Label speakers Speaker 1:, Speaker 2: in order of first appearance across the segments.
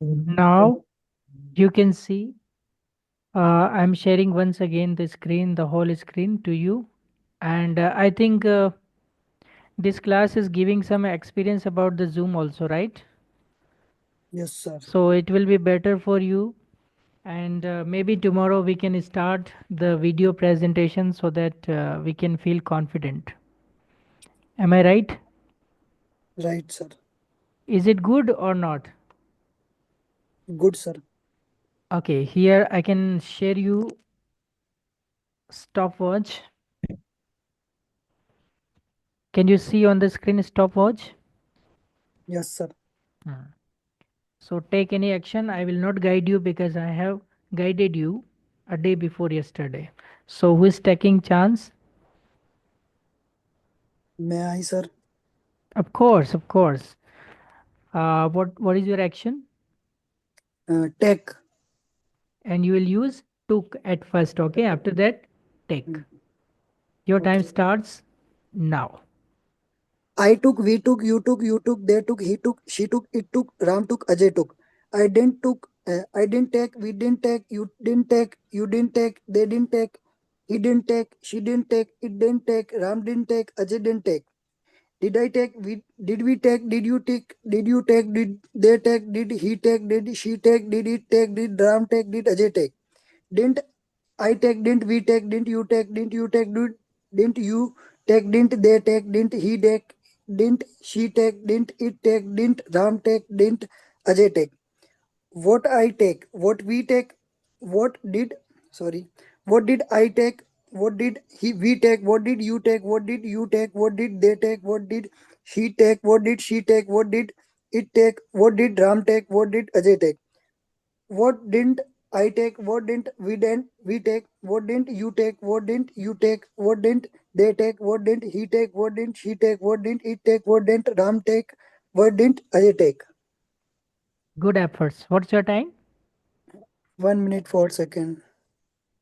Speaker 1: Now you can see I'm sharing once again the screen, the whole screen to you. And I think this class is giving some experience about the Zoom also, right?
Speaker 2: Yes, sir.
Speaker 1: So it will be better for you. And maybe tomorrow we can start the video presentation so that we can feel confident. Am I right?
Speaker 2: Right, sir.
Speaker 1: Is it good or not?
Speaker 2: Good, sir.
Speaker 1: Okay, here I can share you stopwatch. Can you see on the screen stopwatch?
Speaker 2: Yes, sir.
Speaker 1: Hmm. So take any action. I will not guide you because I have guided you a day before yesterday. So who is taking chance?
Speaker 2: May I, sir?
Speaker 1: Of course, of course. What is your action?
Speaker 2: Take.
Speaker 1: And you will use took at first. Okay. After that, take.
Speaker 2: Hmm.
Speaker 1: Your time
Speaker 2: Okay.
Speaker 1: starts now.
Speaker 2: I took, we took, you took, they took, he took, she took, it took, Ram took, Ajay took. I didn't take, we didn't take, you didn't take, they didn't take, he didn't take, she didn't take, it didn't take, Ram didn't take, Ajay didn't take. Did I take, did we take, did you take, did they take, did he take, did she take, did it take, did Ram take, did Ajay take? Didn't I take, didn't we take, didn't you take, didn't you take, didn't you take, didn't they take, didn't he take, didn't she take, didn't it take, didn't Ram take, didn't Ajay take. What I take, what we take, what did, sorry, what did I take, what did we take, what did you take, what did you take, what did they take, what did he take, what did she take, what did it take, what did Ram take, what did Ajay take. What didn't I take? What didn't we take? What didn't you take? What didn't you take? What didn't they take? What didn't he take? What didn't she take? What didn't it take? What didn't Ram take? What didn't Ajay take?
Speaker 1: Good efforts. What's your time?
Speaker 2: 1 minute 4 seconds.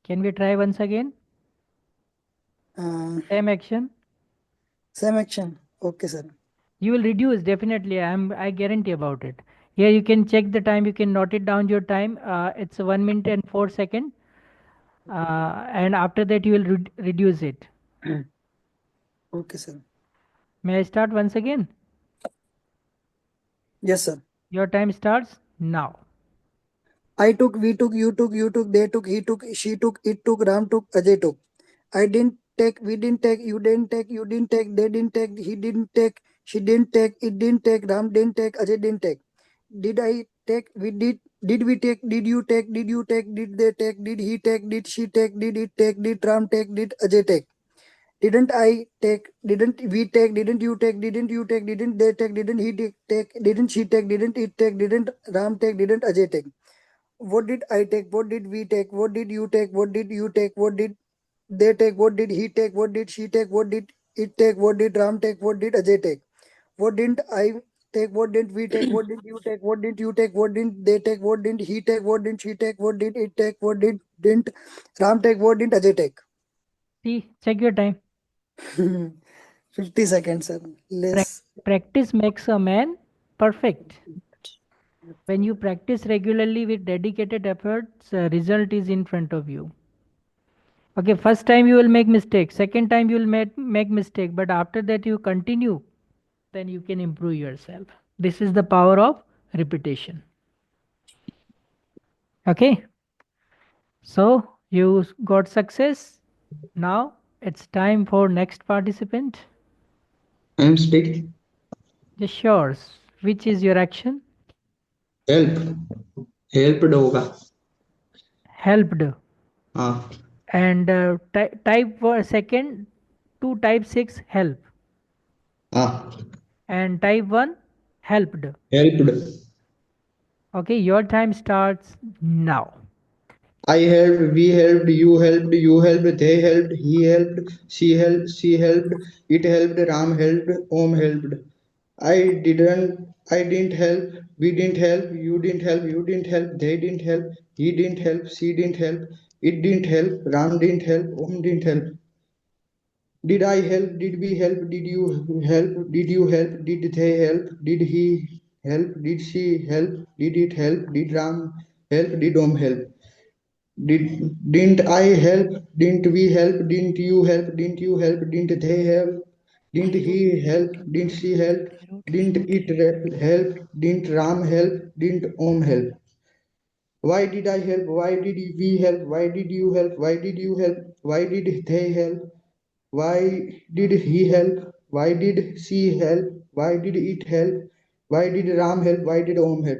Speaker 1: Can we try once again?
Speaker 2: Uh,
Speaker 1: Same action.
Speaker 2: Same action. Okay, sir.
Speaker 1: You will reduce definitely. I guarantee about it. Here you can check the time. You can note it down your time. It's 1 minute and 4 second. And after that you will reduce it.
Speaker 2: Okay, sir.
Speaker 1: May I start once again?
Speaker 2: Yes, sir.
Speaker 1: Your time starts now.
Speaker 2: I took, we took, you took, they took, he took, she took, it took, Ram took, Ajay took. I didn't take, we didn't take, you didn't take, they didn't take, he didn't take, she didn't take, it didn't take, Ram didn't take, Ajay didn't take. Did I take, did we take, did you take, did you take, did they take, did he take, did she take, did it take, did Ram take, did Ajay take. Didn't I take, didn't we take, didn't you take, didn't you take, didn't they take, didn't he take, didn't she take, didn't it take, didn't Ram take, didn't Ajay take. What did I take? What did we take? What did you take? What did you take? What did they take? What did he take? What did she take? What did it take? What did Ram take? What did Ajay take? What didn't I take? What didn't we take? What did you take? What did you take? What didn't they take? What didn't he take? What didn't she take? What did it take? What didn't Ram take? What didn't Ajay take?
Speaker 1: See, check your time.
Speaker 2: 50 seconds, sir. Less.
Speaker 1: Practice makes a man perfect. When you practice regularly with dedicated efforts, result is in front of you. Okay, first time you will make mistake, second time you will make mistake, but after that you continue, then you can improve yourself. This is the power of repetition. Okay, so you got success. Now it's time for next participant.
Speaker 3: I'm speak.
Speaker 1: Just yours. Which is your action?
Speaker 3: Help. Helped होगा.
Speaker 1: Helped.
Speaker 3: हाँ.
Speaker 1: And type for second, to type 6 help.
Speaker 3: हाँ.
Speaker 1: And type 1 helped.
Speaker 3: Helped.
Speaker 1: Okay, your time starts now.
Speaker 3: I helped. We helped. You helped. You helped. They helped. He helped. She helped. She helped. It helped. Ram helped. Om helped. I didn't. I didn't help. We didn't help. You didn't help. You didn't help. They didn't help. He didn't help. She didn't help. It didn't help. Ram didn't help. Om didn't help. Did I help? Did we help? Did you help? Did you help? Did they help? Did he? help? Did she help? Did it help? Did Ram help? Did Om help? Didn't I help? Didn't we help? Didn't you help? Didn't you help? Didn't they help? Didn't he help? Didn't she help? Didn't it help? Didn't Ram help? Didn't Om help? Why did I help? Why did we help? Why did you help? Why did you help? Why did they help? Why did he help? Why did she help? Why did it help? Why did Ram help? Why did Om help?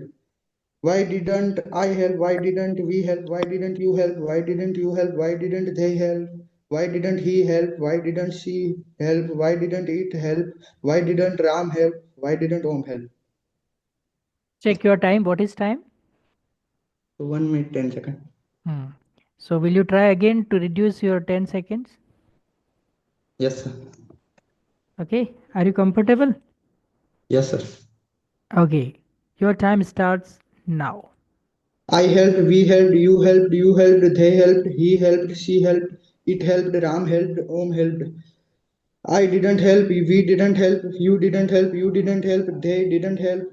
Speaker 3: Why didn't I help? Why didn't we help? Why didn't you help? Why didn't you help? Why didn't they help? Why didn't he help? Why didn't she help? Why didn't it help? Why didn't Ram help? Why didn't Om help?
Speaker 1: Check your time. What is time?
Speaker 3: 1 minute 10 seconds.
Speaker 1: So will you try again to reduce your 10 seconds?
Speaker 3: Yes, sir.
Speaker 1: Okay. Are you comfortable?
Speaker 3: Yes, sir.
Speaker 1: Okay. Your time starts now.
Speaker 3: I helped, we helped, you helped, they helped, he helped, she helped, it helped, Ram helped, Om helped. I didn't help, we didn't help, you didn't help, you didn't help, they didn't help,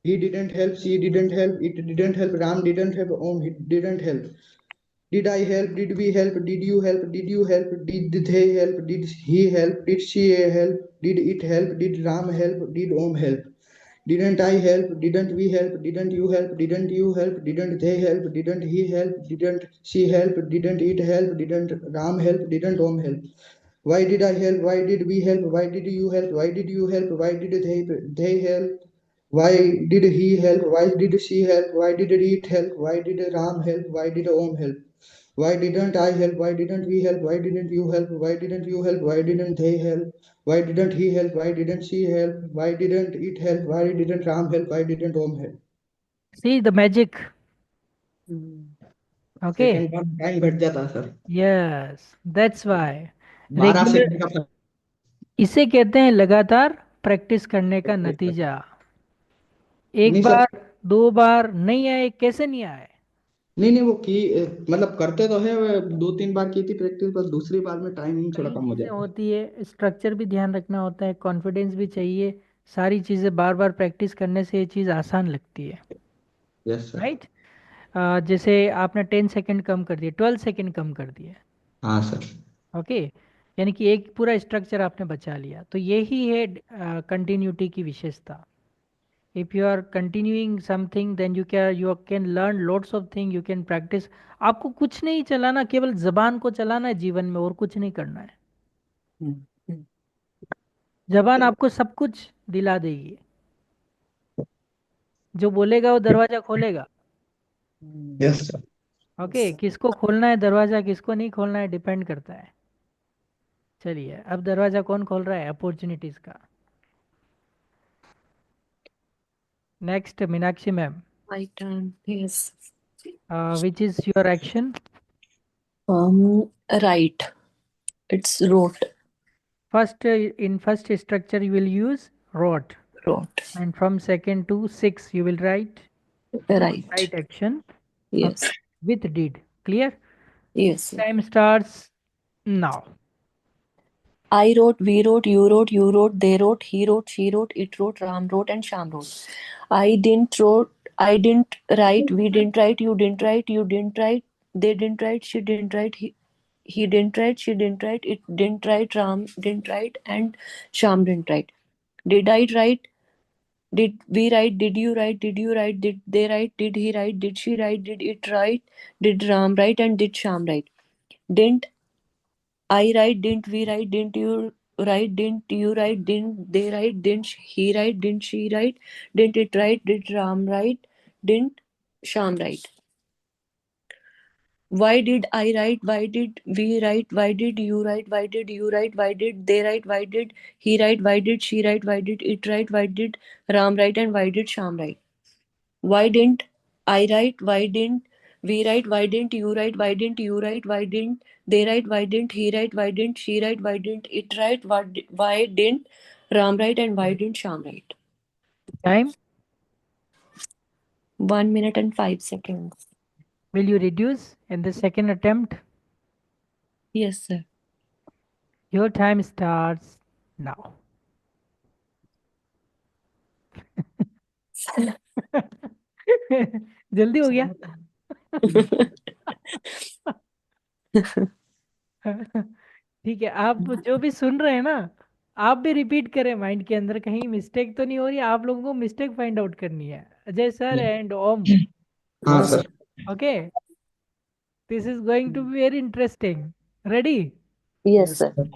Speaker 3: he didn't help, she didn't help, it didn't help, Ram didn't help, Om didn't help. Did I help? Did we help? Did you help? Did you help? Did they help? Did he help? Did she help? Did it help? Did Ram help? Did Om help? Didn't I help? Didn't we help? Didn't you help? Didn't you help? Didn't they help? Didn't he help? Didn't she help? Didn't it help? Didn't Ram help? Didn't Om help? Why did I help? Why did we help? Why did you help? Why did you help? Why did they help? Why did he help? Why did she help? Why did it help? Why did Ram help? Why did Om help? Why didn't I help? Why didn't we help? Why didn't you help? Why didn't you help? Why didn't they help? Why didn't he help? Why didn't she help? Why didn't it help? Why didn't Ram help? Why didn't Om help?
Speaker 1: See the magic. Okay.
Speaker 3: Second बाद time घट जाता है sir
Speaker 1: Yes. That's why.
Speaker 3: 12
Speaker 1: Regular.
Speaker 3: Second का फर्क
Speaker 1: इसे कहते हैं लगातार प्रैक्टिस करने का नतीजा। एक
Speaker 3: नहीं सर
Speaker 1: बार, दो बार नहीं आए, कैसे नहीं आए?
Speaker 3: नहीं वो की मतलब करते तो है 2-3 बार की थी प्रैक्टिस बस दूसरी बार में टाइमिंग थोड़ा
Speaker 1: कई
Speaker 3: कम हो
Speaker 1: चीजें
Speaker 3: जाता है
Speaker 1: होती है, स्ट्रक्चर भी ध्यान रखना होता है, कॉन्फिडेंस भी चाहिए। सारी चीजें बार बार प्रैक्टिस करने से ये चीज आसान लगती है।
Speaker 3: Yes sir
Speaker 1: right. जैसे आपने 10 सेकंड कम कर दिए, 12 सेकंड कम कर दिए।
Speaker 3: हाँ सर
Speaker 1: ओके। यानी कि एक पूरा स्ट्रक्चर आपने बचा लिया, तो यही है कंटिन्यूटी की विशेषता। if you are continuing something then you can learn lots of thing, you can practice। आपको कुछ नहीं चलाना, केवल जबान को चलाना है जीवन में, और कुछ नहीं करना है। जबान आपको सब कुछ दिला देगी, जो बोलेगा वो दरवाजा खोलेगा।
Speaker 3: Yes sir
Speaker 1: okay. किसको खोलना है दरवाजा, किसको नहीं खोलना है, डिपेंड करता है। चलिए, अब दरवाजा कौन खोल रहा है अपॉर्चुनिटीज का? Next Meenakshi ma'am.
Speaker 4: My turn. Yes.
Speaker 1: Which is your action?
Speaker 4: Right. It's wrote.
Speaker 1: First, in first structure you will use wrote,
Speaker 4: Wrote.
Speaker 1: and from second to six you will write
Speaker 4: Right.
Speaker 1: action
Speaker 4: Yes.
Speaker 1: with did. Clear?
Speaker 4: Yes. Sir.
Speaker 1: Time starts now.
Speaker 4: I wrote, we wrote, you wrote, you wrote, they wrote, he wrote, she wrote, it wrote, Ram wrote, and Sham wrote. I didn't write, we didn't write, you didn't write, they didn't write, she didn't write, he didn't write, she didn't write, it didn't write, Ram didn't write, and Sham didn't write. Did I write? Did we write? Did you write? Did you write? Did they write? Did he write? Did she write? Did it write? Did Ram write? And did Sham write? Didn't I write? Didn't we write? Didn't you write? Didn't you write? Didn't they write? Didn't he write? Didn't she write? Didn't it write? Did Ram write? Didn't Sham write? Why did I write? Why did we write? Why did you write? Why did you write? Why did they write? Why did he write? Why did she write? Why did it write? Why did Ram write? And why did Sham write? Why didn't I write? Why didn't we write? Why didn't you write? Why didn't you write? Why didn't they write? Why didn't he write? Why didn't she write? Why didn't it write? Why didn't Ram write? And why didn't Sham write?
Speaker 1: Time.
Speaker 4: 1 minute and 5 seconds.
Speaker 1: Will you reduce in the second attempt?
Speaker 4: Yes, sir.
Speaker 1: Your time starts now. जल्दी हो गया। ठीक है, आप जो भी सुन रहे हैं ना, आप भी रिपीट करें माइंड के अंदर, कहीं मिस्टेक तो नहीं हो रही। आप लोगों को मिस्टेक फाइंड आउट करनी है, अजय सर एंड ओम।
Speaker 3: हाँ
Speaker 2: Yes,
Speaker 3: sir.
Speaker 2: sir.
Speaker 1: Okay, this is going to be very interesting. Ready?
Speaker 4: Yes,
Speaker 2: Yes,
Speaker 4: sir.
Speaker 2: sir.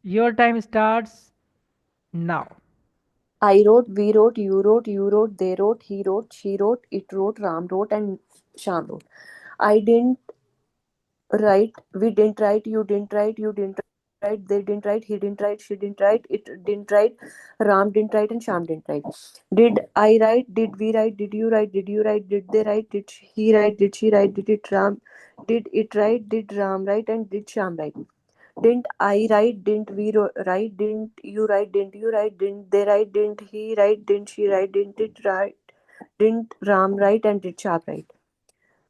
Speaker 1: Your time starts now.
Speaker 4: I wrote, we wrote, you wrote, they wrote, he wrote, she wrote, it wrote, Ram wrote, and Sham wrote. I didn't write, we didn't write, you didn't write, they didn't write, he didn't write, she didn't write, it didn't write, Ram didn't write, and Sham didn't write. Did I write? Did we write? Did you write? Did you write? Did they write? Did he write? Did she write? Did it Ram? Did it write? Did Ram write? And did Sham write? Didn't I write? Didn't we write? Didn't you write? Didn't you write? Didn't they write? Didn't he write? Didn't she write? Didn't it write? Didn't Ram write? And did Sham write?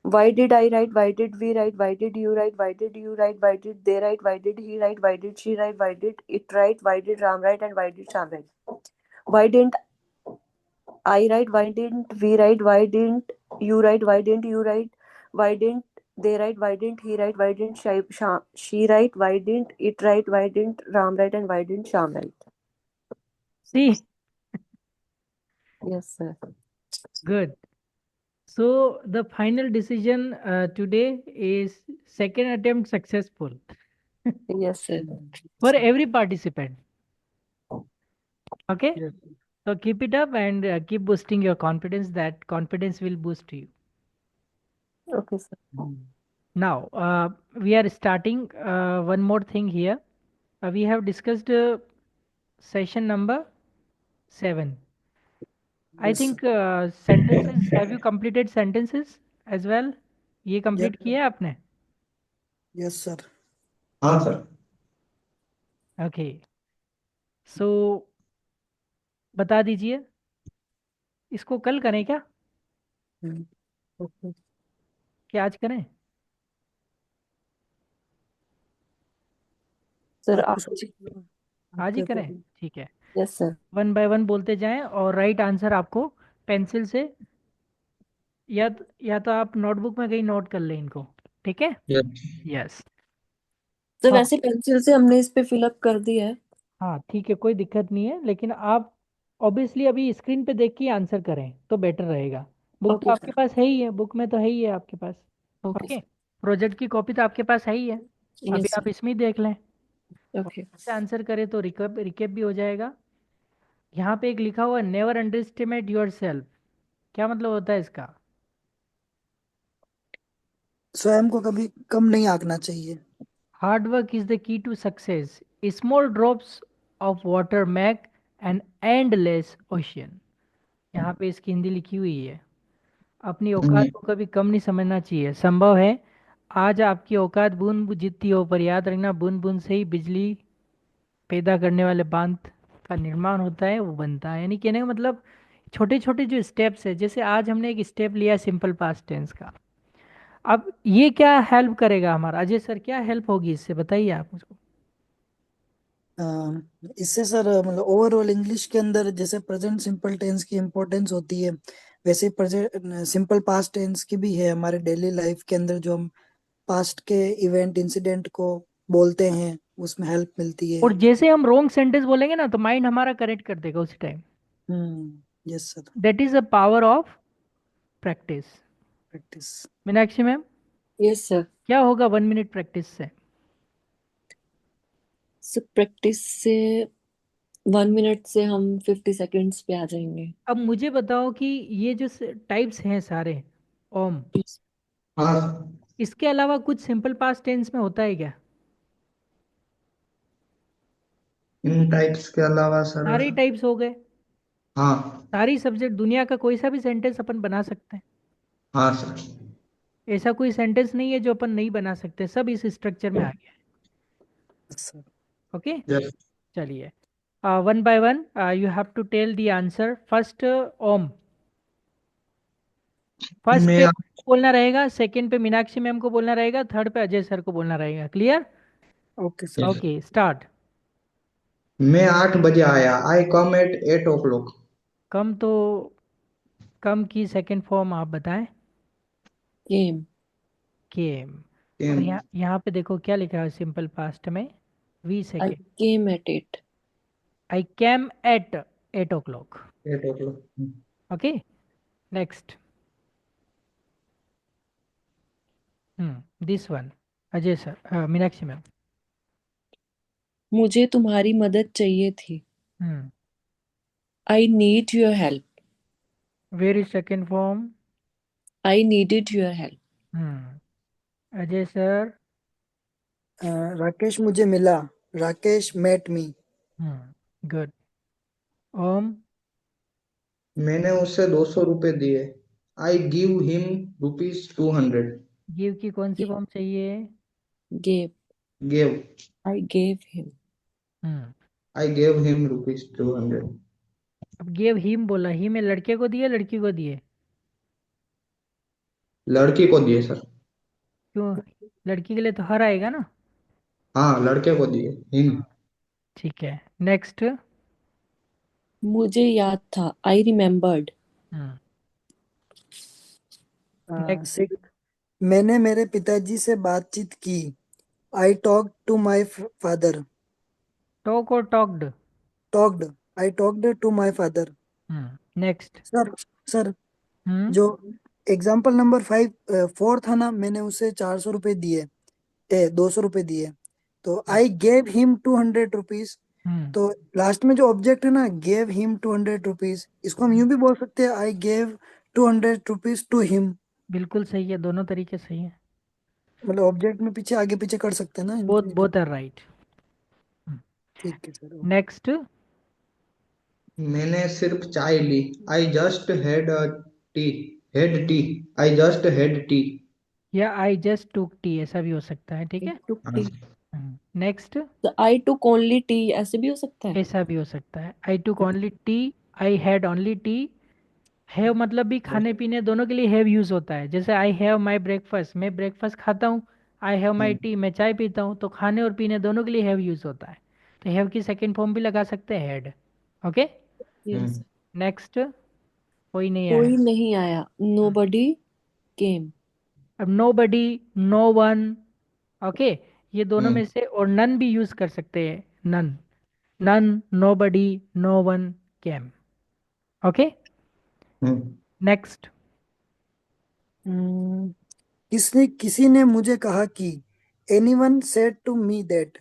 Speaker 4: Why did I write? Why did we write? Why did you write? Why did you write? Why did they write? Why did he write? Why did she write? Why did it write? Why did Ram write? And why did Sham write? Why didn't I write? Why didn't we write? Why didn't you write? Why didn't you write? Why didn't they write? Why didn't he write? Why didn't she write? Why didn't it write? Why didn't Ram write? And why didn't Sham write?
Speaker 1: See,
Speaker 4: Yes, sir.
Speaker 1: Good. So the final decision today is second attempt successful
Speaker 4: Yes, sir.
Speaker 1: for every participant. Okay,
Speaker 2: Yes.
Speaker 1: so keep it up and keep boosting your confidence. That confidence will boost you.
Speaker 4: Okay, sir.
Speaker 1: Now, we are starting one more thing here. We have discussed session number 7. I
Speaker 2: Yes, sir.
Speaker 1: think sentences, have you completed sentences as well? ये
Speaker 2: Yep.
Speaker 1: Complete किया है आपने?
Speaker 2: Yes, sir.
Speaker 3: हाँ sir.
Speaker 1: Okay, सो बता दीजिए, इसको कल करें क्या,
Speaker 2: Hmm. Okay.
Speaker 1: कि आज करें?
Speaker 4: Sir,
Speaker 2: आपको
Speaker 4: after.
Speaker 2: समझ
Speaker 1: आज ही
Speaker 2: आपके
Speaker 1: करें,
Speaker 2: अकॉर्डिंग।
Speaker 1: ठीक है।
Speaker 4: Yes, sir.
Speaker 1: One by one बोलते जाएं और राइट आंसर आपको पेंसिल से या तो आप नोटबुक में कहीं नोट कर लें इनको, ठीक है?
Speaker 3: यस।
Speaker 1: यस।
Speaker 4: सर
Speaker 1: हाँ
Speaker 4: वैसे पेंसिल से हमने इस पे फिलअप कर दिया है।
Speaker 1: हाँ, ठीक है, कोई दिक्कत नहीं है, लेकिन आप ऑब्वियसली अभी स्क्रीन पे देख के आंसर करें तो बेटर रहेगा। बुक तो
Speaker 4: ओके
Speaker 1: आपके
Speaker 4: सर।
Speaker 1: पास है ही है, बुक में तो है ही है आपके पास।
Speaker 4: Okay
Speaker 1: okay,
Speaker 4: sir.
Speaker 1: प्रोजेक्ट की कॉपी तो आपके पास है ही है, अभी
Speaker 4: यस
Speaker 1: आप
Speaker 4: सर।
Speaker 1: इसमें ही देख लें।
Speaker 4: ओके।
Speaker 1: से आंसर करें तो रिकेप भी हो जाएगा। यहाँ पे एक लिखा हुआ है, never under estimate your self. क्या मतलब होता है इसका?
Speaker 2: स्वयं को कभी कम नहीं आंकना चाहिए।
Speaker 1: Hard work is the key to success, small drops of water make an endless ocean. यहाँ पे इसकी हिंदी लिखी हुई है। अपनी औकात को कभी कम नहीं समझना चाहिए। संभव है आज आपकी औकात बूंद जितनी हो, पर याद रखना बूंद बूंद से ही बिजली पैदा करने वाले बांध का निर्माण होता है, वो बनता है। यानी कहने का मतलब छोटे छोटे जो स्टेप्स है, जैसे आज हमने एक स्टेप लिया सिंपल पास्ट टेंस का, अब ये क्या हेल्प करेगा हमारा? अजय सर, क्या हेल्प होगी इससे, बताइए आप मुझको।
Speaker 2: इससे सर मतलब ओवरऑल इंग्लिश के अंदर जैसे प्रेजेंट सिंपल टेंस की इम्पोर्टेंस होती है, वैसे प्रेजेंट सिंपल पास्ट टेंस की भी है हमारे डेली लाइफ के अंदर। जो हम पास्ट के इवेंट इंसिडेंट को बोलते हैं उसमें हेल्प मिलती है।
Speaker 1: और जैसे हम रॉन्ग सेंटेंस बोलेंगे ना, तो माइंड हमारा करेक्ट कर देगा उसी time.
Speaker 2: Yes sir.
Speaker 1: That is the power of practice.
Speaker 2: Practice.
Speaker 1: Meenakshi ma'am,
Speaker 4: yes sir.
Speaker 1: क्या होगा 1 मिनट प्रैक्टिस से?
Speaker 4: सर प्रैक्टिस से 1 मिनट से हम 50 सेकेंड्स पे आ जाएंगे।
Speaker 1: अब मुझे बताओ कि ये जो टाइप्स हैं सारे, ओम,
Speaker 3: हाँ।
Speaker 1: इसके अलावा कुछ सिंपल पास्ट टेंस में होता है क्या?
Speaker 3: इन टाइप्स के अलावा सर।
Speaker 1: सारे टाइप्स हो गए,
Speaker 3: हाँ।
Speaker 1: सारी सब्जेक्ट, दुनिया का कोई सा भी सेंटेंस अपन बना सकते हैं।
Speaker 3: हाँ सर।
Speaker 1: ऐसा कोई सेंटेंस नहीं है जो अपन नहीं बना सकते, सब इस स्ट्रक्चर में आ गया
Speaker 2: सर।
Speaker 1: है। Okay,
Speaker 3: yes.
Speaker 1: चलिए, one by one you have to tell the answer. First Om, first पे
Speaker 3: मैं
Speaker 1: बोलना रहेगा, सेकंड पे मीनाक्षी मैम को बोलना रहेगा, थर्ड पे अजय सर को बोलना रहेगा। Clear?
Speaker 2: Okay sir.
Speaker 1: Okay, start.
Speaker 3: मैं 8 बजे आया। आई कम एट 8 o'clock।
Speaker 1: कम तो कम की सेकंड फॉर्म आप बताएं।
Speaker 4: came.
Speaker 1: केम। और
Speaker 3: came
Speaker 1: यहाँ पे देखो क्या लिखा है सिंपल पास्ट में, we
Speaker 4: I
Speaker 1: second.
Speaker 4: came at it.
Speaker 1: I came at 8 o'clock।
Speaker 3: 8 o'clock.
Speaker 1: Okay, next. This one, Ajay sir, Meenakshi ma'am.
Speaker 4: मुझे तुम्हारी मदद चाहिए थी.
Speaker 1: Hmm,
Speaker 4: I need your help.
Speaker 1: Where is second form?
Speaker 4: I needed your help.
Speaker 1: Ajay sir.
Speaker 2: Rakesh मुझे मिला, Rakesh met me.
Speaker 1: Good. Om.
Speaker 3: मैंने उसे 200 रुपए दिए। I give him ₹200।
Speaker 1: गिव की कौन सी फॉर्म चाहिए?
Speaker 4: Gave.
Speaker 3: Gave.
Speaker 4: I gave him.
Speaker 1: Hmm,
Speaker 3: I gave him ₹200।
Speaker 1: अब गिव हिम बोला, ही में लड़के को दिए लड़की को दिए?
Speaker 3: लड़की को दिए सर।
Speaker 1: क्यों? लड़की के लिए तो हर आएगा ना।
Speaker 3: हाँ, लड़के को दिए हिम।
Speaker 1: ठीक है, नेक्स्ट।
Speaker 4: मुझे याद था. I remembered.
Speaker 1: नेक्स्ट।
Speaker 2: सिक्स, मैंने मेरे पिताजी से बातचीत की। I talk to my father.
Speaker 1: Talk और talked?
Speaker 2: Talked, I talked to my father.
Speaker 1: Next.
Speaker 2: Sir, sir,
Speaker 1: hmm.
Speaker 2: जो एग्जाम्पल नंबर 4 था ना, मैंने उसे 400 रुपये दिए, 200 रुपये दिए। तो आई गेव हिम 200 रुपीज।
Speaker 1: हम्म,
Speaker 2: तो लास्ट में जो ऑब्जेक्ट है ना, गेव हिम 200 रुपीज, इसको हम यूं भी बोल सकते हैं, I gave 200 rupees to him.
Speaker 1: बिल्कुल सही है, दोनों तरीके सही है।
Speaker 2: मतलब ऑब्जेक्ट में पीछे आगे पीछे कर सकते हैं ना
Speaker 1: बोथ
Speaker 2: इनके।
Speaker 1: Both are right.
Speaker 2: ठीक है सर।
Speaker 1: नेक्स्ट।
Speaker 3: मैंने सिर्फ चाय ली। I just tea tea. I just had tea.
Speaker 1: या आई जस्ट टुक टी, ऐसा भी हो सकता है, ठीक
Speaker 4: I
Speaker 1: है।
Speaker 4: took
Speaker 3: हाँ।
Speaker 4: tea.
Speaker 1: Next.
Speaker 4: So I took only tea. ऐसे भी हो सकता है.
Speaker 1: ऐसा भी हो सकता है, I took only tea, I had only tea. Have मतलब भी खाने पीने दोनों के लिए हैव यूज होता है। जैसे आई हैव माई ब्रेकफास्ट, मैं ब्रेकफास्ट खाता हूँ। I have my
Speaker 3: hmm,
Speaker 1: T, मैं चाय पीता हूँ। तो खाने और पीने दोनों के लिए हैव यूज होता है। तो हैव की सेकेंड फॉर्म भी लगा सकते हैं, had. Okay,
Speaker 4: Yes.
Speaker 3: Hmm,
Speaker 1: next. कोई नहीं आया।
Speaker 4: कोई नहीं आया. Nobody came.
Speaker 1: अब नो बडी, नो वन। ओके, ये दोनों में
Speaker 3: हम्म,
Speaker 1: से और नन भी यूज कर सकते हैं, none. None, nobody, no one came. Okay,
Speaker 3: hmm.
Speaker 1: Next.
Speaker 2: Hmm, किसी ने मुझे कहा कि, anyone said to me that.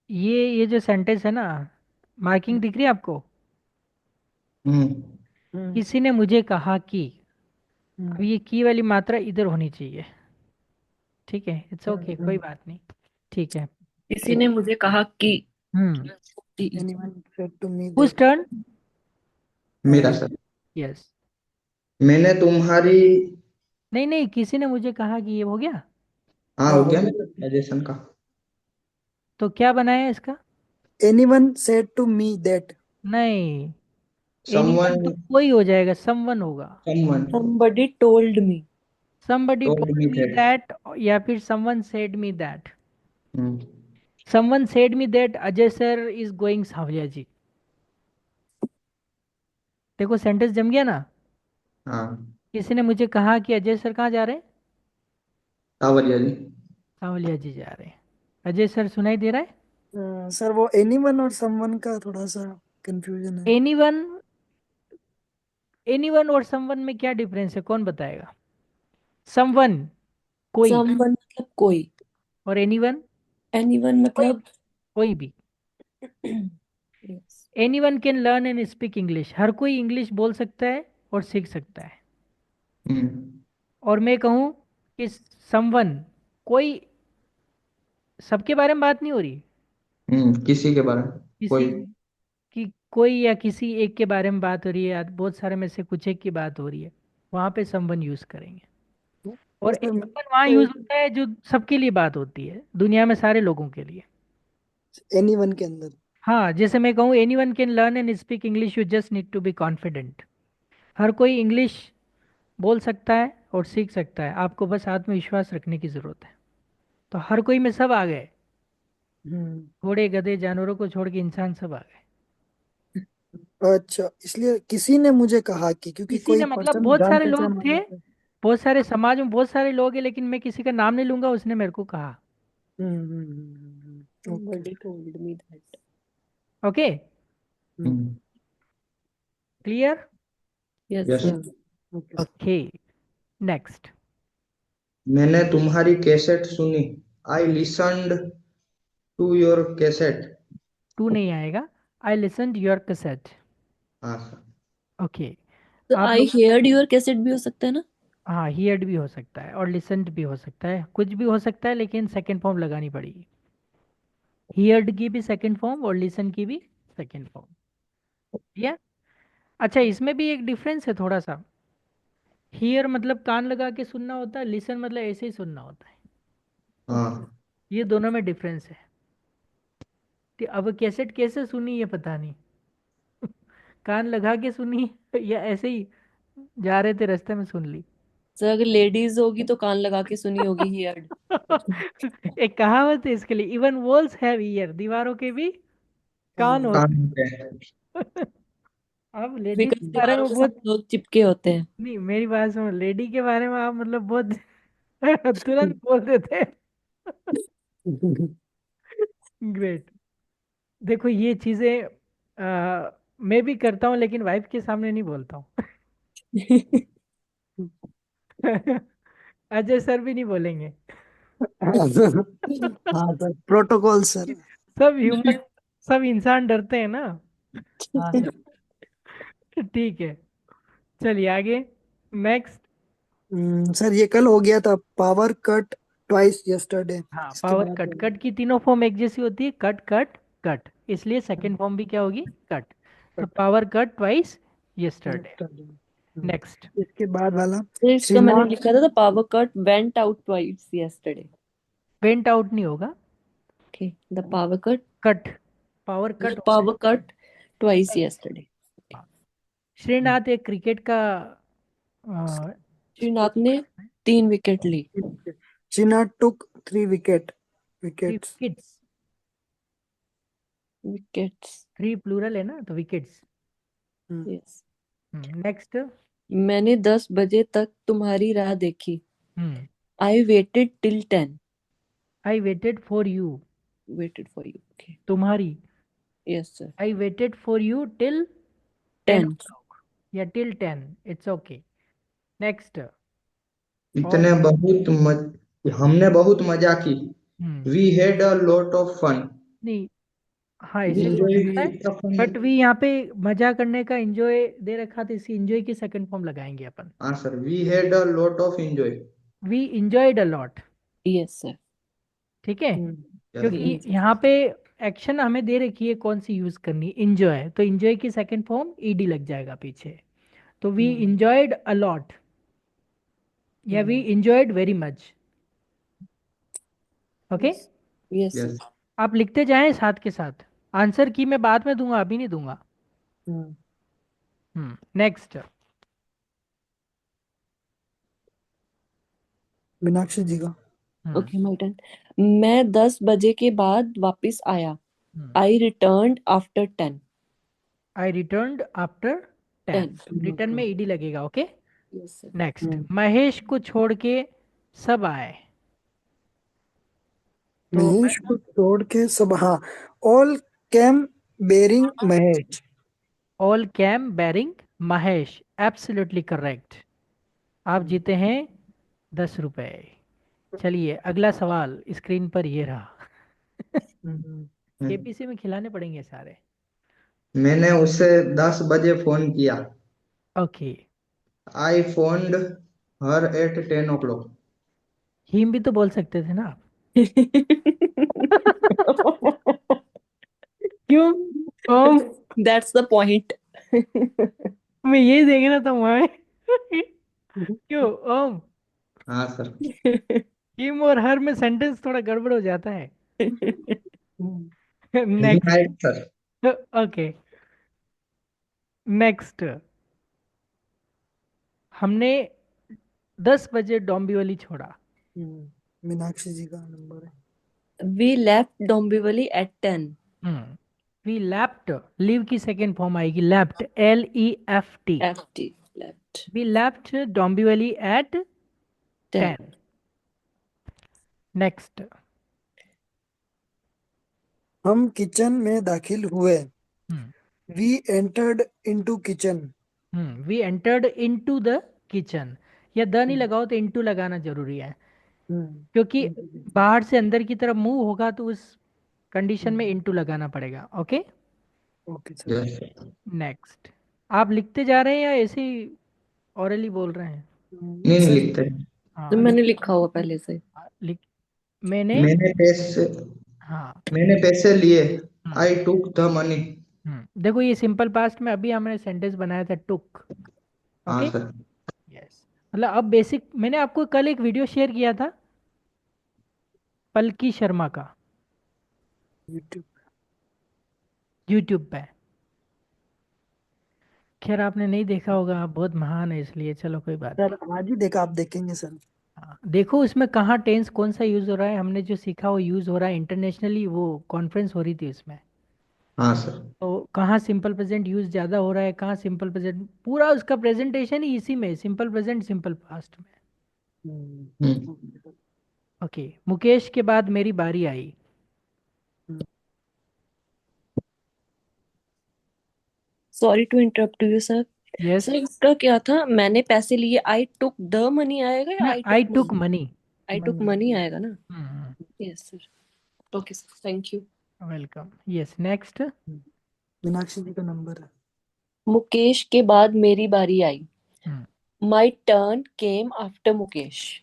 Speaker 1: ये जो सेंटेंस है ना, मार्किंग दिख रही है आपको?
Speaker 3: हम्म,
Speaker 1: किसी ने मुझे कहा कि, अब
Speaker 2: हम्म,
Speaker 1: ये की वाली मात्रा इधर होनी चाहिए। ठीक है, इट्स ओके, कोई बात नहीं। ठीक है।
Speaker 4: किसी ने मुझे कहा कि.
Speaker 1: Hmm,
Speaker 4: tea.
Speaker 2: Anyone said to me
Speaker 1: whose
Speaker 2: that.
Speaker 1: Turn?
Speaker 3: मेरा सर।
Speaker 1: यस।
Speaker 3: मैंने तुम्हारी।
Speaker 1: नहीं नहीं, किसी ने मुझे कहा कि, ये हो गया।
Speaker 3: हाँ,
Speaker 2: हाँ
Speaker 3: हो
Speaker 2: हो
Speaker 3: गया
Speaker 2: गया
Speaker 3: मेरा
Speaker 2: सर।
Speaker 3: सजेशन का।
Speaker 1: तो क्या बनाया इसका?
Speaker 2: Anyone said to me that.
Speaker 1: नहीं, एनीवन
Speaker 3: समवन।
Speaker 1: तो कोई हो जाएगा, समवन होगा।
Speaker 3: Someone
Speaker 4: Somebody told me.
Speaker 1: somebody
Speaker 3: told me
Speaker 1: told me
Speaker 3: that.
Speaker 1: that, या फिर someone said me that।
Speaker 3: Hmm,
Speaker 1: someone said me that Ajay sir is going Sawaliya ji. देखो sentence जम गया ना।
Speaker 3: हाँ।
Speaker 1: किसी ने मुझे कहा कि अजय सर कहाँ जा रहे हैं?
Speaker 3: सावरिया जी।
Speaker 1: सावलिया जी जा रहे हैं। अजय सर सुनाई दे रहा है?
Speaker 2: सर वो एनीवन और समवन का थोड़ा सा कंफ्यूजन है।
Speaker 1: एनीवन, एनीवन और समवन में क्या डिफरेंस है, कौन बताएगा? समवन कोई,
Speaker 4: Someone मतलब कोई.
Speaker 1: और एनीवन
Speaker 4: Anyone मतलब.
Speaker 1: कोई भी।
Speaker 4: Yes.
Speaker 1: Anyone can learn and speak English, हर कोई इंग्लिश बोल सकता है और सीख सकता है।
Speaker 3: हम्म,
Speaker 1: और मैं कहूँ कि समवन कोई, सबके बारे में बात नहीं हो रही,
Speaker 3: किसी के बारे में।
Speaker 1: किसी
Speaker 3: कोई।
Speaker 1: की, कोई या किसी एक के बारे में बात हो रही है, या बहुत सारे में से कुछ एक की बात हो रही है, वहां पे समवन यूज करेंगे।
Speaker 2: तो
Speaker 1: और
Speaker 2: सर
Speaker 1: एनीवन वहां यूज होता है जो सबके लिए बात होती है, दुनिया में सारे लोगों के लिए।
Speaker 2: एनीवन के अंदर।
Speaker 1: हाँ, जैसे मैं कहूँ anyone can learn and speak English, you just need to be confident. हर कोई इंग्लिश बोल सकता है और सीख सकता है, आपको बस आत्मविश्वास रखने की जरूरत है। तो हर कोई में सब आ गए,
Speaker 2: हम्म।
Speaker 1: घोड़े गधे जानवरों को छोड़ के इंसान सब आ गए।
Speaker 2: अच्छा, इसलिए किसी ने मुझे कहा कि, क्योंकि
Speaker 1: किसी
Speaker 2: कोई
Speaker 1: ने मतलब
Speaker 2: पर्सन
Speaker 1: बहुत
Speaker 2: जान
Speaker 1: सारे
Speaker 2: पहचान
Speaker 1: लोग
Speaker 2: वाला
Speaker 1: थे,
Speaker 2: था।
Speaker 1: बहुत सारे समाज में बहुत सारे लोग हैं, लेकिन मैं किसी का नाम नहीं लूंगा, उसने मेरे को कहा।
Speaker 2: Okay.
Speaker 4: Somebody told me that.
Speaker 1: Okay, clear?
Speaker 4: Yes,
Speaker 3: yes.
Speaker 4: sir.
Speaker 2: Okay.
Speaker 1: Okay, next.
Speaker 3: मैंने तुम्हारी कैसेट सुनी। I listened to your cassette.
Speaker 1: To नहीं आएगा, आई लिसन्ड योर कैसेट।
Speaker 3: हाँ सर।
Speaker 1: ओके,
Speaker 4: तो
Speaker 1: आप
Speaker 4: I
Speaker 1: लोग,
Speaker 4: heard your cassette भी हो सकता है ना?
Speaker 1: हाँ हियर्ड भी हो सकता है और लिसन्ड भी हो सकता है, कुछ भी हो सकता है, लेकिन सेकंड फॉर्म लगानी पड़ेगी। हियर्ड की भी सेकंड फॉर्म और लिसन की भी सेकंड फॉर्म। या अच्छा, इसमें भी एक डिफरेंस है थोड़ा सा। हियर मतलब कान लगा के सुनना होता है, लिसन मतलब ऐसे ही सुनना होता है।
Speaker 3: हाँ
Speaker 1: ये दोनों में डिफरेंस है। कि अब कैसेट कैसे सुनी ये पता नहीं। कान लगा के सुनी या ऐसे ही जा रहे थे रास्ते में सुन ली।
Speaker 4: सर अगर लेडीज होगी तो कान लगा के सुनी होगी heard.
Speaker 1: एक कहावत है इसके लिए, इवन वॉल्स हैव ईयर, दीवारों के भी कान
Speaker 2: हाँ।
Speaker 1: होते
Speaker 3: काम होते हैं।
Speaker 1: हैं। अब लेडीज
Speaker 4: Because
Speaker 1: के बारे
Speaker 4: दीवारों
Speaker 1: में
Speaker 4: के साथ
Speaker 1: बहुत,
Speaker 4: लोग चिपके होते हैं.
Speaker 1: नहीं मेरी बात सुनो, लेडी के बारे में आप मतलब बहुत तुरंत बोल देते हैं। ग्रेट। देखो ये चीजें मैं भी करता हूँ, लेकिन वाइफ के सामने नहीं बोलता हूँ। अजय सर भी नहीं बोलेंगे।
Speaker 2: हाँ सर, प्रोटोकॉल सर।
Speaker 1: सब ह्यूमन, सब इंसान डरते हैं ना।
Speaker 2: हाँ सर।
Speaker 1: ठीक है, चलिए आगे, नेक्स्ट।
Speaker 2: सर ये कल हो गया था, पावर कट ट्वाइस यस्टरडे।
Speaker 1: हाँ,
Speaker 2: इसके
Speaker 1: पावर
Speaker 2: बाद
Speaker 1: कट, कट की तीनों फॉर्म एक जैसी होती है, कट कट कट, इसलिए सेकंड फॉर्म भी क्या होगी, कट। तो
Speaker 2: cut
Speaker 1: power cut twice yesterday.
Speaker 2: Yesterday.
Speaker 1: Next.
Speaker 2: इसके बाद वाला,
Speaker 4: तो इसका
Speaker 2: श्री
Speaker 4: मैंने
Speaker 2: नॉट।
Speaker 4: लिखा था the power cut went out twice yesterday.
Speaker 1: Went out नहीं होगा,
Speaker 4: Okay, the power cut,
Speaker 1: cut, power
Speaker 4: the
Speaker 1: cut होता
Speaker 4: power cut twice yesterday.
Speaker 1: है। श्रीनाथ एक क्रिकेट का
Speaker 4: श्रीनाथ
Speaker 1: स्पोर्ट्स
Speaker 4: ने
Speaker 1: पर्सन है।
Speaker 4: 3 विकेट ली.
Speaker 2: China took 3
Speaker 1: three
Speaker 2: wickets।
Speaker 1: विकेट्स,
Speaker 4: विकेट्स.
Speaker 1: थ्री प्लूरल है ना, तो विकेट्स।
Speaker 2: हम्म,
Speaker 4: यस.
Speaker 1: नेक्स्ट।
Speaker 4: मैंने 10 बजे तक तुम्हारी राह देखी.
Speaker 1: Hmm,
Speaker 4: I waited till 10.
Speaker 1: I waited for you,
Speaker 4: waited for you. Okay.
Speaker 1: तुम्हारी।
Speaker 4: Yes sir.
Speaker 1: I waited for you till 10
Speaker 4: 10.
Speaker 1: o'clock या टिल 10, इट्स ओके। नेक्स्ट। और
Speaker 3: इतने बहुत हमने बहुत मजा की।
Speaker 1: Hmm,
Speaker 3: we had a lot of fun.
Speaker 1: नहीं, हाँ ऐसे भी हो
Speaker 3: एंजॉय
Speaker 1: सकता है,
Speaker 3: द फन।
Speaker 1: बट वी यहाँ पे मजा करने का इंजॉय दे रखा था, इसी इंजॉय की सेकंड फॉर्म लगाएंगे अपन।
Speaker 3: हाँ sir, we had a lot of enjoy.
Speaker 1: We enjoyed a lot.
Speaker 4: Yes sir.
Speaker 1: ठीक है,
Speaker 3: यस।
Speaker 1: क्योंकि यहाँ पे एक्शन हमें दे रखी है कौन सी यूज करनी, इंजॉय, तो इंजॉय की सेकंड फॉर्म ईडी लग जाएगा पीछे। तो वी इंजॉयड अ लॉट या we enjoyed very much. Okay,
Speaker 4: yes
Speaker 3: yes.
Speaker 4: Sir.
Speaker 1: आप लिखते जाएं साथ के साथ, आंसर की मैं बाद में दूंगा, अभी नहीं दूंगा। नेक्स्ट।
Speaker 2: मीनाक्षी जी का।
Speaker 4: Okay my turn. मैं 10 बजे के बाद वापस आया. आई रिटर्न्ड आफ्टर 10.
Speaker 1: आई रिटर्न्ड आफ्टर 10,
Speaker 4: 10.
Speaker 1: रिटर्न में ईडी लगेगा। Okay,
Speaker 4: yes sir.
Speaker 1: Next. Mahesh को छोड़ के सब आए। तो
Speaker 2: महेश को छोड़ के सब, हाँ। All came barring Mahesh.
Speaker 1: All came barring Mahesh, absolutely correct. आप जीते हैं 10 रुपए। चलिए अगला सवाल स्क्रीन पर ये रहा। केपीसी में खिलाने पड़ेंगे सारे।
Speaker 3: मैंने उसे 10 बजे फोन किया।
Speaker 1: Okay,
Speaker 3: I found her at 10 o'clock।
Speaker 1: Him भी तो बोल सकते थे ना आप। क्यों? ओम,
Speaker 4: That's the point.
Speaker 1: मैं यही देखना था वहां। क्यों ओम?
Speaker 3: हाँ सर।
Speaker 1: हिम और हर में सेंटेंस थोड़ा गड़बड़ हो जाता है।
Speaker 3: ही
Speaker 1: नेक्स्ट।
Speaker 3: हाइड सर।
Speaker 1: Okay, next. हमने 10 बजे डोंबिवली छोड़ा।
Speaker 2: मीनाक्षी जी का नंबर है।
Speaker 4: We left Dombivli at 10.
Speaker 1: We left, leave की सेकेंड फॉर्म आएगी left, LEFT।
Speaker 4: FT, left.
Speaker 1: We left Dombivli at
Speaker 4: 10.
Speaker 1: 10। Next.
Speaker 2: हम किचन में दाखिल हुए। We entered into kitchen.
Speaker 1: We entered into the kitchen. या द नहीं लगाओ तो इनटू लगाना जरूरी है, क्योंकि बाहर से अंदर की तरफ मूव होगा तो उस कंडीशन में इनटू लगाना पड़ेगा। Okay,
Speaker 2: okay sir.
Speaker 3: Yes, sir.
Speaker 1: Next. आप लिखते जा रहे हैं या ऐसे ही ऑरली बोल रहे हैं?
Speaker 3: नहीं
Speaker 2: सर
Speaker 3: लिखते हैं।
Speaker 1: हाँ
Speaker 4: तो मैंने लिखा हुआ पहले से।
Speaker 1: लिख। मैंने
Speaker 3: मैंने पैसे
Speaker 1: हाँ
Speaker 3: मैंने पैसे लिए।
Speaker 1: हम्म,
Speaker 3: आई टुक द मनी।
Speaker 1: देखो ये सिंपल पास्ट में अभी हमने सेंटेंस बनाया था टुक।
Speaker 3: हाँ
Speaker 1: ओके,
Speaker 3: सर।
Speaker 1: यस। मतलब अब बेसिक, मैंने आपको कल एक वीडियो शेयर किया था पलकी शर्मा का,
Speaker 2: यूट्यूब।
Speaker 1: यूट्यूब पे। खैर आपने नहीं देखा होगा, आप बहुत महान है इसलिए, चलो कोई बात
Speaker 2: सर आज ही देखा, आप देखेंगे सर।
Speaker 1: नहीं। हाँ, देखो उसमें कहाँ टेंस कौन सा यूज हो रहा है, हमने जो सीखा वो यूज हो रहा है इंटरनेशनली, वो कॉन्फ्रेंस हो रही थी उसमें।
Speaker 3: हाँ सर।
Speaker 1: तो कहाँ सिंपल प्रेजेंट यूज ज़्यादा हो रहा है, कहाँ सिंपल प्रेजेंट, पूरा उसका प्रेजेंटेशन ही इसी में, सिंपल प्रेजेंट सिंपल पास्ट में।
Speaker 3: हम्म।
Speaker 1: ओके, मुकेश के बाद मेरी बारी आई।
Speaker 4: Sorry to interrupt you sir.
Speaker 1: Yes,
Speaker 4: sir इसका क्या था, मैंने पैसे लिए, आई टुक द मनी आएगा या I
Speaker 1: I
Speaker 4: took
Speaker 1: took
Speaker 4: money?
Speaker 1: Money.
Speaker 4: I took money आएगा ना? Yes sir. Okay sir, thank you.
Speaker 1: Welcome. Yes, next.
Speaker 2: Meenakshi ji का नंबर है।
Speaker 4: मुकेश के बाद मेरी बारी आई। My turn came after Mukesh.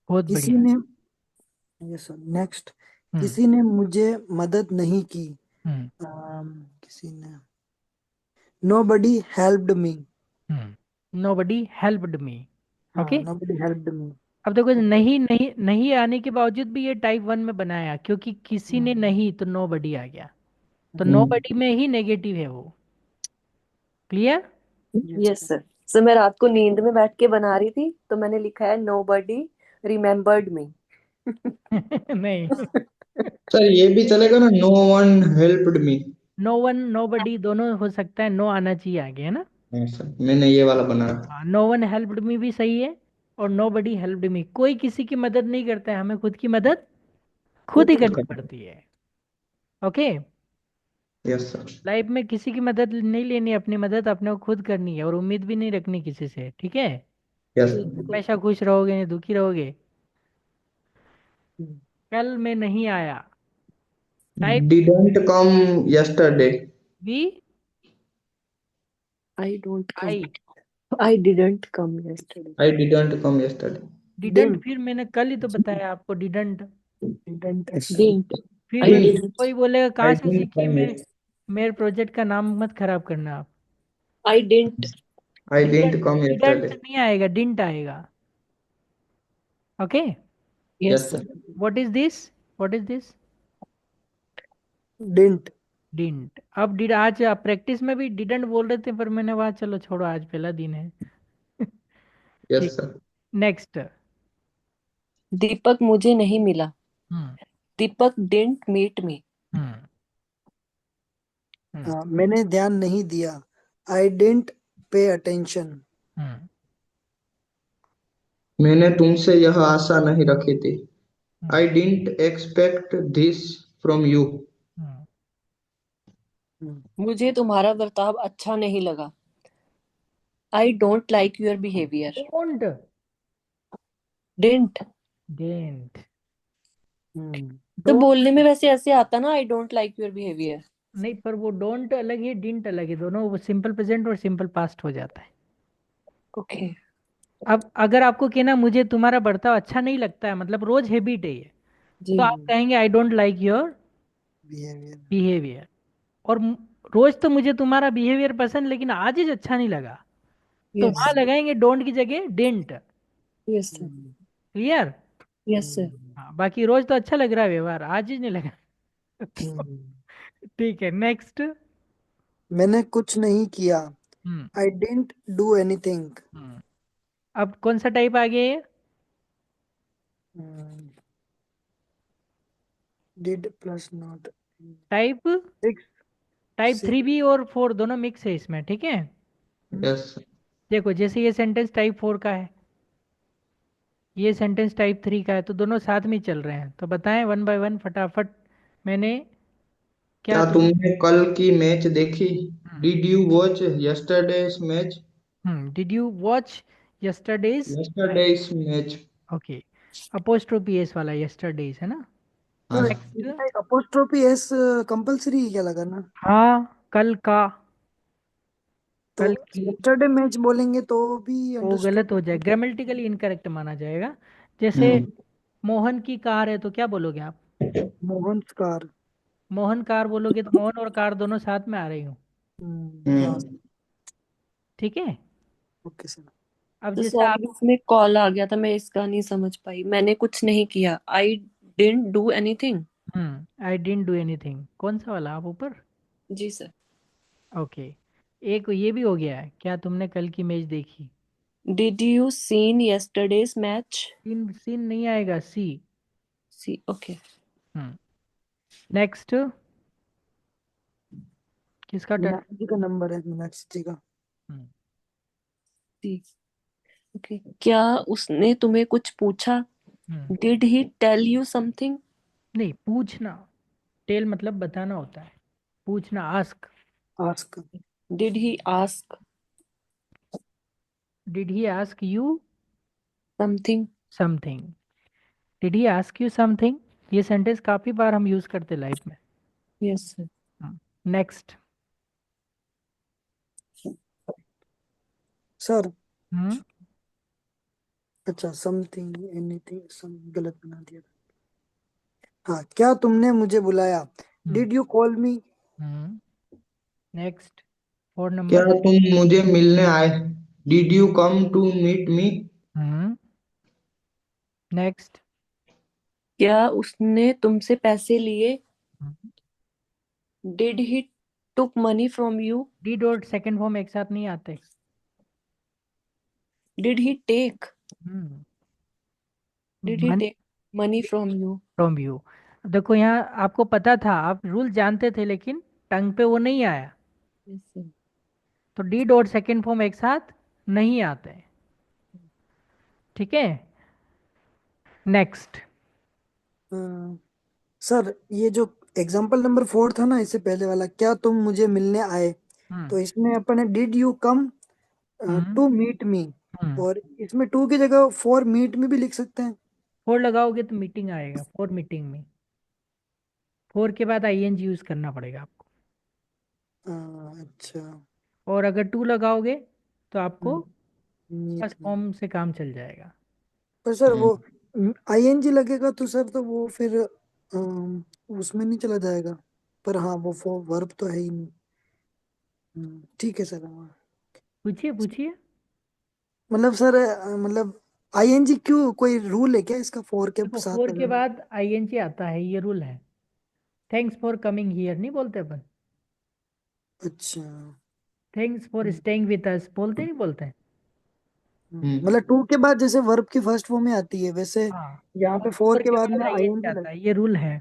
Speaker 1: बहुत
Speaker 2: किसी
Speaker 1: बढ़िया।
Speaker 2: ने, ये सर नेक्स्ट, किसी ने मुझे मदद नहीं की। किसी ने, nobody helped me।
Speaker 1: Nobody helped me.
Speaker 2: हाँ,
Speaker 1: ओके,
Speaker 2: nobody helped me।
Speaker 1: अब देखो नहीं नहीं नहीं आने के बावजूद भी ये टाइप 1 में बनाया, क्योंकि किसी ने नहीं तो नोबडी आ गया, तो नोबडी में ही नेगेटिव है वो। क्लियर?
Speaker 4: Yes sir. सर मैं रात को नींद में बैठ के बना रही थी तो मैंने लिखा है nobody remembered me।
Speaker 1: नहीं,
Speaker 3: सर ये भी चलेगा ना, no one helped me.
Speaker 1: No one nobody दोनों हो सकता है, नो आना चाहिए आगे, है ना?
Speaker 3: हाँ सर, मैंने ये वाला बनाया।
Speaker 1: हाँ, नो वन हेल्प्ड मी भी सही है, और नो बडी हेल्प्ड मी, कोई किसी की मदद नहीं करता है, हमें खुद की मदद खुद ही करनी पड़ती है। Okay,
Speaker 3: yes sir.
Speaker 1: लाइफ में किसी की मदद नहीं लेनी, अपनी मदद अपने को खुद करनी है, और उम्मीद भी नहीं रखनी किसी से, ठीक है?
Speaker 3: यस।
Speaker 1: हमेशा खुश रहोगे नहीं दुखी रहोगे। कल मैं नहीं आया। Type
Speaker 3: didn't come yesterday.
Speaker 1: We
Speaker 4: I don't come.
Speaker 1: I
Speaker 4: I didn't come yesterday.
Speaker 3: I didn't come yesterday.
Speaker 1: Didn't, फिर मैंने कल ही तो बताया आपको डिडंट।
Speaker 4: Didn't.
Speaker 1: फिर
Speaker 4: I didn't.
Speaker 1: कोई बोलेगा
Speaker 3: आई
Speaker 1: कहाँ से
Speaker 3: डिडंट
Speaker 1: सीखी,
Speaker 3: कम
Speaker 1: मेरे प्रोजेक्ट का नाम मत खराब करना आप।
Speaker 4: I didn't.
Speaker 3: I
Speaker 1: didn't,
Speaker 3: didn't come
Speaker 1: didn't
Speaker 3: yesterday.
Speaker 1: नहीं आएगा, डिंट आएगा। Okay,
Speaker 4: Yes
Speaker 3: yes
Speaker 4: sir.
Speaker 3: Sir.
Speaker 1: What is this, what is this?
Speaker 2: Didn't.
Speaker 1: Didn't. अब डिड, आज आप प्रैक्टिस में भी डिडंट बोल रहे थे, पर मैंने कहा चलो छोड़ो, आज पहला दिन है। ठीक,
Speaker 3: यस सर।
Speaker 1: नेक्स्ट।
Speaker 4: दीपक मुझे नहीं मिला।
Speaker 1: हम्म
Speaker 4: दीपक didn't meet me.
Speaker 1: हम्म हम्म
Speaker 2: मैंने ध्यान नहीं दिया। आई डेंट पे अटेंशन।
Speaker 1: हम्म
Speaker 3: मैंने तुमसे यह आशा नहीं रखी थी।
Speaker 1: Hmm
Speaker 3: I didn't expect this from you.
Speaker 1: Hmm
Speaker 4: मुझे तुम्हारा बर्ताव अच्छा नहीं लगा। I don't like your behavior.
Speaker 1: Don't,
Speaker 4: Didn't.
Speaker 1: Didn't,
Speaker 4: तो
Speaker 1: डोंट
Speaker 4: बोलने में वैसे ऐसे आता ना, I don't like your behavior.
Speaker 1: नहीं, पर वो डोंट अलग है, डिंट अलग है, दोनों वो सिंपल प्रेजेंट और सिंपल पास्ट हो जाता है।
Speaker 4: Okay.
Speaker 1: अब अगर आपको कहना मुझे तुम्हारा बर्ताव अच्छा नहीं लगता है, मतलब रोज हैबिट है ये,
Speaker 4: जी।
Speaker 1: तो आप कहेंगे I don't like your
Speaker 2: behaviour.
Speaker 1: Behaviour. और रोज तो मुझे तुम्हारा बिहेवियर पसंद, लेकिन आज ही अच्छा नहीं लगा, तो
Speaker 4: Yes.
Speaker 1: वहां लगाएंगे डोंट की जगह didn't.
Speaker 4: Yes sir.
Speaker 1: Clear?
Speaker 4: Yes sir.
Speaker 1: हाँ, बाकी रोज तो अच्छा लग रहा है व्यवहार, आज ही नहीं लगा। ठीक है, नेक्स्ट।
Speaker 2: मैंने कुछ नहीं किया।
Speaker 1: हम्म
Speaker 2: आई डेंट डू एनीथिंग।
Speaker 1: हम्म। अब कौन सा टाइप आ गया ये?
Speaker 2: Did plus not.
Speaker 1: Type
Speaker 2: six
Speaker 1: type 3B और 4 दोनों मिक्स है इसमें, ठीक है।
Speaker 3: यस।
Speaker 1: देखो जैसे ये सेंटेंस टाइप 4 का है, ये सेंटेंस टाइप 3 का है, तो दोनों साथ में ही चल रहे हैं। तो बताएं वन बाय वन फटाफट। मैंने क्या
Speaker 3: क्या
Speaker 1: तुम
Speaker 3: तुमने कल की मैच देखी? Did you watch yesterday's match?
Speaker 1: Did you watch yesterday's?
Speaker 3: Yesterday's match.
Speaker 1: Okay, apostrophe S वाला यस्टरडेज है ना।
Speaker 3: हाँ।
Speaker 2: Sir
Speaker 1: next.
Speaker 2: इसमें अपोस्ट्रोफी एस कंपलसरी है क्या लगाना?
Speaker 1: हाँ, कल का।
Speaker 2: तो
Speaker 1: कल की।
Speaker 2: यस्टरडे मैच बोलेंगे तो भी
Speaker 1: वो गलत हो
Speaker 2: अंडरस्टूड।
Speaker 1: जाए, ग्रामेटिकली इनकरेक्ट माना जाएगा। जैसे
Speaker 3: हम्म।
Speaker 1: मोहन की कार है तो क्या बोलोगे आप?
Speaker 2: मोहन कार।
Speaker 1: मोहन कार बोलोगे तो मोहन और कार दोनों साथ में आ रही हूँ,
Speaker 2: हाँ।
Speaker 3: हम्म।
Speaker 1: ठीक है।
Speaker 2: Okay sir.
Speaker 1: अब
Speaker 4: तो
Speaker 1: जैसे आप
Speaker 4: सॉरी, इसमें कॉल आ गया था, मैं इसका नहीं समझ पाई। मैंने कुछ नहीं किया। I didn't do anything.
Speaker 1: I didn't do anything, कौन सा वाला आप ऊपर?
Speaker 4: जी सर।
Speaker 1: ओके, एक ये भी हो गया है, क्या तुमने कल की मैच देखी?
Speaker 4: Did you seen yesterday's match?
Speaker 1: Seen seen नहीं आएगा, सी।
Speaker 4: See, okay.
Speaker 1: नेक्स्ट, किसका टर्न?
Speaker 2: मीनाक्षी जी का नंबर है, मीनाक्षी जी का।
Speaker 1: Hmm,
Speaker 4: see, okay. क्या उसने तुम्हें कुछ पूछा?
Speaker 1: Hmm,
Speaker 4: did he tell you something?
Speaker 1: नहीं, पूछना। टेल मतलब बताना होता है, पूछना ask.
Speaker 2: Ask.
Speaker 4: Did he ask
Speaker 1: did he ask you
Speaker 4: something?
Speaker 1: Something? Did he ask you something, ये सेंटेंस काफी बार हम यूज करते लाइफ में।
Speaker 4: Yes sir.
Speaker 1: नेक्स्ट।
Speaker 2: सर
Speaker 1: हम्म
Speaker 2: अच्छा, समथिंग एनीथिंग सम गलत बना दिया था। हाँ, क्या तुमने मुझे बुलाया?
Speaker 1: Hmm
Speaker 2: did you call me?
Speaker 1: Hmm next, 4
Speaker 3: क्या
Speaker 1: नंबर।
Speaker 3: तुम मुझे मिलने आए? Did you come to meet me?
Speaker 1: Hmm next.
Speaker 4: क्या उसने तुमसे पैसे लिए? Did he took money from you?
Speaker 1: Did और सेकंड फॉर्म एक साथ नहीं आते।
Speaker 4: Did he take
Speaker 1: hmm
Speaker 4: did he take money from you?
Speaker 1: From you. देखो यहाँ आपको पता था, आप रूल जानते थे, लेकिन टंग पे वो नहीं आया।
Speaker 4: Yes sir.
Speaker 1: तो डीड और सेकंड फॉर्म एक साथ नहीं आते, ठीक है। नेक्स्ट।
Speaker 2: सर ये जो एग्जाम्पल नंबर 4 था ना, इससे पहले वाला, क्या तुम मुझे मिलने आए,
Speaker 1: हम्म
Speaker 2: तो इसमें अपन है did you come
Speaker 1: hmm
Speaker 2: to meet me.
Speaker 1: Hmm
Speaker 2: और इसमें टू की जगह फॉर मीट मी भी लिख सकते हैं।
Speaker 1: फोर लगाओगे तो मीटिंग आएगा, फोर मीटिंग में। फोर के बाद आईएनजी यूज करना पड़ेगा आपको।
Speaker 2: अच्छा।
Speaker 1: और अगर टू लगाओगे तो आपको
Speaker 2: मीट
Speaker 1: फर्स्ट
Speaker 2: मी।
Speaker 1: फॉर्म से काम चल जाएगा।
Speaker 2: पर सर वो
Speaker 3: हम्म।
Speaker 2: आईएनजी लगेगा तो सर, तो वो फिर उसमें नहीं चला जाएगा। पर हाँ, वो वर्ब तो है ही नहीं। ठीक है सर, हाँ।
Speaker 1: पूछिए पूछिए।
Speaker 2: मतलब सर मतलब आईएनजी क्यों, कोई रूल है क्या इसका फोर के
Speaker 1: देखो
Speaker 2: साथ
Speaker 1: फोर के
Speaker 2: लगाना?
Speaker 1: बाद आईएनजी आता है, ये रूल है। थैंक्स फॉर कमिंग हियर नहीं बोलते अपन,
Speaker 2: अच्छा।
Speaker 1: Thanks for staying with us बोलते नहीं बोलते?
Speaker 3: हम्म।
Speaker 2: मतलब टू के बाद जैसे वर्ब की फर्स्ट फॉर्म में आती है, वैसे
Speaker 1: हाँ,
Speaker 2: यहाँ
Speaker 1: और
Speaker 2: पे फोर
Speaker 1: फोर
Speaker 2: के
Speaker 1: के
Speaker 2: बाद
Speaker 1: बाद
Speaker 2: में
Speaker 1: आईएनजी
Speaker 2: आईएनजी
Speaker 1: आता
Speaker 2: लग।
Speaker 1: है, ये रूल है।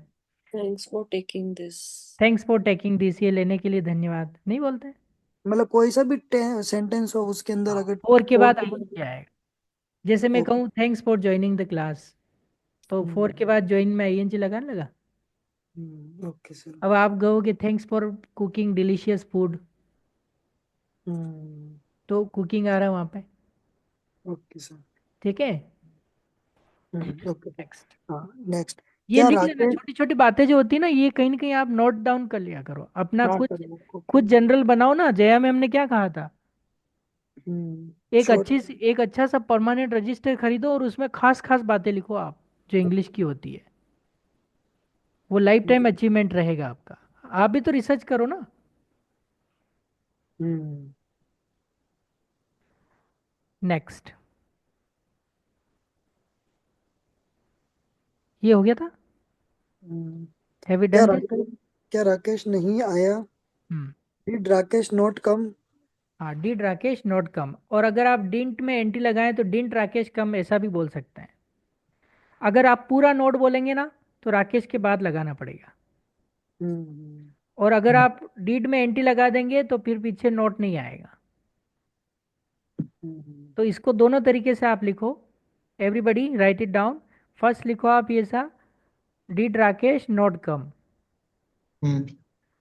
Speaker 4: Thanks for taking this.
Speaker 1: Thanks for taking this, ये लेने के लिए धन्यवाद नहीं बोलते?
Speaker 2: मतलब कोई सा भी सेंटेंस हो उसके अंदर
Speaker 1: हाँ,
Speaker 2: अगर
Speaker 1: फोर के
Speaker 2: फोर
Speaker 1: बाद
Speaker 2: के बाद।
Speaker 1: आईएनजी आएगा। जैसे मैं
Speaker 2: ओके।
Speaker 1: कहूँ thanks for joining the class, तो फोर के बाद ज्वाइन में आईएनजी लगाने लगा।
Speaker 2: Okay sir.
Speaker 1: अब आप कहोगे thanks for cooking delicious food,
Speaker 2: hmm.
Speaker 1: तो कुकिंग आ रहा है वहाँ पे,
Speaker 2: ओके सर।
Speaker 1: ठीक है।
Speaker 2: Okay sir.
Speaker 1: नेक्स्ट।
Speaker 2: हाँ, नेक्स्ट।
Speaker 1: ये
Speaker 2: क्या
Speaker 1: लिख लेना,
Speaker 2: राकेश?
Speaker 1: छोटी छोटी बातें जो होती है ना, ये कहीं ना कहीं आप नोट डाउन कर लिया करो, अपना
Speaker 2: हाँ
Speaker 1: कुछ
Speaker 2: सर, ओके।
Speaker 1: खुद जनरल बनाओ ना। जया मैम ने क्या कहा था?
Speaker 2: शॉर्ट।
Speaker 1: एक अच्छा सा परमानेंट रजिस्टर खरीदो और उसमें खास खास बातें लिखो आप, जो इंग्लिश की होती है। वो लाइफ टाइम अचीवमेंट रहेगा आपका। आप भी तो रिसर्च करो ना।
Speaker 2: हम्म।
Speaker 1: नेक्स्ट, ये हो गया था।
Speaker 2: हम्म।
Speaker 1: हैव यू
Speaker 2: क्या
Speaker 1: डन दिस?
Speaker 2: राकेश क्या राकेश नहीं आया?
Speaker 1: हम्म
Speaker 2: डिड राकेश नॉट कम?
Speaker 1: हाँ, डिड राकेश नॉट कम, और अगर आप डिंट में एंटी लगाएं तो डिंट राकेश कम ऐसा भी बोल सकते हैं। अगर आप पूरा नोट बोलेंगे ना, तो राकेश के बाद लगाना पड़ेगा। और अगर आप डिड में एंटी लगा देंगे तो फिर पीछे नोट नहीं आएगा। तो इसको दोनों तरीके से आप लिखो। Everybody right it down. First लिखो आप ये सा, डिड राकेश नॉट कम।
Speaker 3: हम्म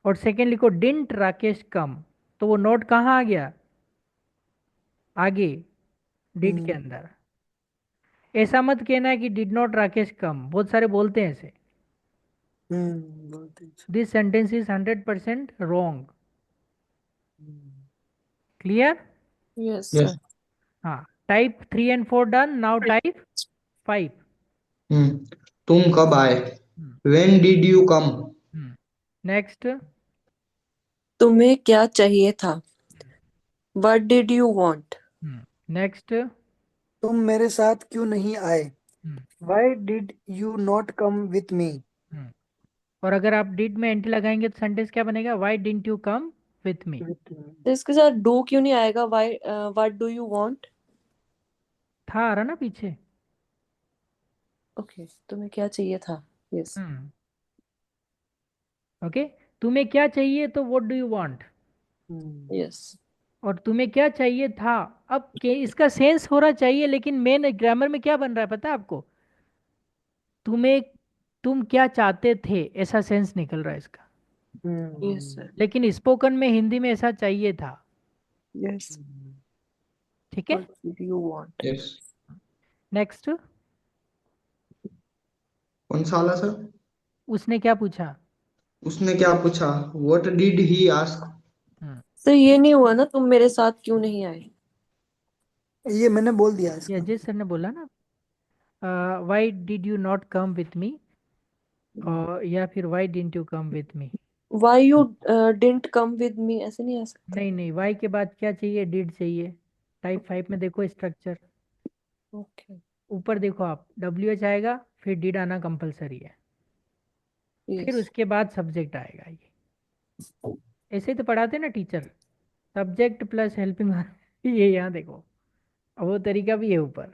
Speaker 1: और सेकेंड लिखो डिंट राकेश कम। तो वो नोट कहाँ आ गया? आगे डिड के अंदर। ऐसा मत कहना है कि डिड नॉट राकेश कम, बहुत सारे बोलते हैं ऐसे।
Speaker 2: बोलते हैं।
Speaker 1: This sentence is 100% wrong. Clear?
Speaker 4: Yes,
Speaker 3: yes.
Speaker 4: sir.
Speaker 1: हाँ, type 3 and 4 done, now type 5।
Speaker 3: तुम कब आए? When did you come?
Speaker 1: Next.
Speaker 4: तुम्हें क्या चाहिए था? What did you want?
Speaker 1: Next.
Speaker 2: तुम मेरे साथ क्यों नहीं आए? Y did you not come with me?
Speaker 1: और अगर आप डिड में एंटी लगाएंगे तो सेंटेंस क्या बनेगा? Y didn't you come with me.
Speaker 4: तो इसके साथ डू क्यों नहीं आएगा? Why? What do you want?
Speaker 1: था आ रहा ना पीछे।
Speaker 4: Okay. तुम्हें क्या चाहिए था? Yes.
Speaker 1: ओके, तुम्हें क्या चाहिए तो what do you want.
Speaker 4: Yes.
Speaker 1: और तुम्हें क्या चाहिए था। अब के इसका सेंस हो रहा चाहिए, लेकिन मेन ग्रामर में क्या बन रहा है पता है आपको? तुम्हें, तुम क्या चाहते थे, ऐसा सेंस निकल रहा है इसका।
Speaker 4: Yes, sir.
Speaker 1: लेकिन स्पोकन में हिंदी में ऐसा चाहिए था।
Speaker 4: Yes.
Speaker 1: ठीक है।
Speaker 4: What did you want?
Speaker 3: Yes.
Speaker 1: Next.
Speaker 3: कौन सा वाला सर?
Speaker 1: उसने क्या पूछा?
Speaker 3: उसने क्या पूछा? What did he ask?
Speaker 4: Sir ये नहीं हुआ ना, तुम मेरे साथ क्यों नहीं आए?
Speaker 2: ये मैंने बोल दिया
Speaker 1: ये
Speaker 2: इसका।
Speaker 1: अजय सर ने बोला ना, Y did you not come with me, या फिर Y didn't you come with me.
Speaker 4: Why you didn't come with me? ऐसे नहीं आ सकता।
Speaker 1: नहीं नहीं, वाई के बाद क्या चाहिए? डिड चाहिए। टाइप 5 में देखो स्ट्रक्चर।
Speaker 4: Okay.
Speaker 1: ऊपर देखो आप, डब्ल्यू एच आएगा, फिर डिड आना कंपलसरी है, फिर
Speaker 4: Yes.
Speaker 1: उसके बाद सब्जेक्ट आएगा। ये ऐसे ही तो पढ़ाते ना टीचर, सब्जेक्ट प्लस हेल्पिंग। ये यहाँ देखो, अब वो तरीका भी है, ऊपर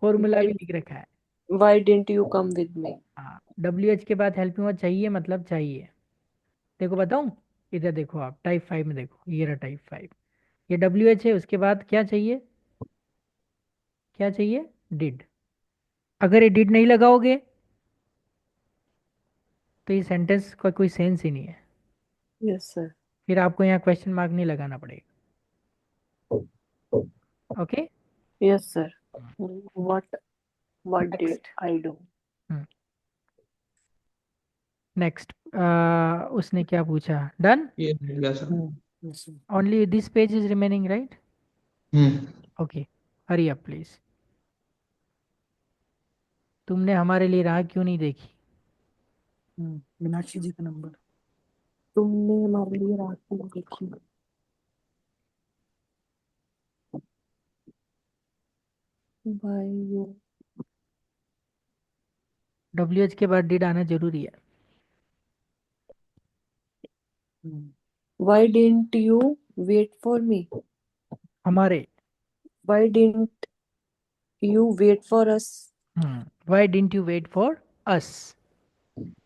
Speaker 1: फॉर्मूला भी लिख रखा है।
Speaker 4: Why didn't you come with me?
Speaker 1: हाँ, डब्ल्यू एच के बाद हेल्पिंग वर्ब चाहिए, मतलब चाहिए। देखो बताऊँ, इधर देखो आप टाइप 5 में देखो, ये रहा टाइप 5। ये डब्ल्यू एच है, उसके बाद क्या चाहिए? क्या चाहिए? डिड। अगर ये डिड नहीं लगाओगे तो ये सेंटेंस का कोई सेंस ही नहीं है।
Speaker 4: Yes, sir.
Speaker 1: फिर आपको यहाँ क्वेश्चन मार्क नहीं लगाना पड़ेगा। Okay.
Speaker 4: Yes, sir. What did I do?
Speaker 1: Next. उसने क्या पूछा? डन।
Speaker 3: ये हो गया sir.
Speaker 1: Only this page is remaining, right?
Speaker 3: Hmm
Speaker 1: okay, hurry up please. तुमने हमारे लिए राह क्यों नहीं देखी?
Speaker 2: मीनाक्षी जी का नंबर।
Speaker 4: तुमने हमारे लिए रात को देखी। Why you?
Speaker 1: डब्ल्यू एच के बाद डिड आना जरूरी है।
Speaker 4: Why didn't you wait for me?
Speaker 1: हमारे।
Speaker 4: Why didn't you wait for us?
Speaker 1: Why didn't you wait for us.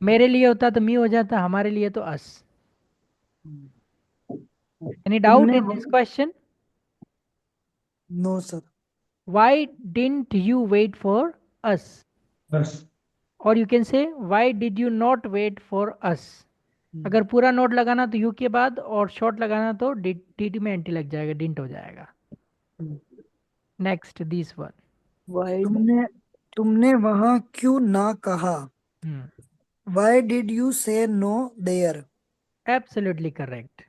Speaker 1: मेरे लिए होता तो मी हो जाता, हमारे लिए तो अस। एनी डाउट
Speaker 2: तुमने
Speaker 1: in this question?
Speaker 2: No sir.
Speaker 1: Why didn't you wait for us,
Speaker 3: बस।
Speaker 1: और you can say why did you not wait for us. अगर पूरा नोट लगाना तो यू के बाद, और शॉर्ट लगाना तो डिड में एंटी लग जाएगा, डिंट हो जाएगा। Next this one.
Speaker 4: Why?
Speaker 2: तुमने तुमने वहां क्यों ना कहा? Why did you say no there?
Speaker 1: Absolutely correct.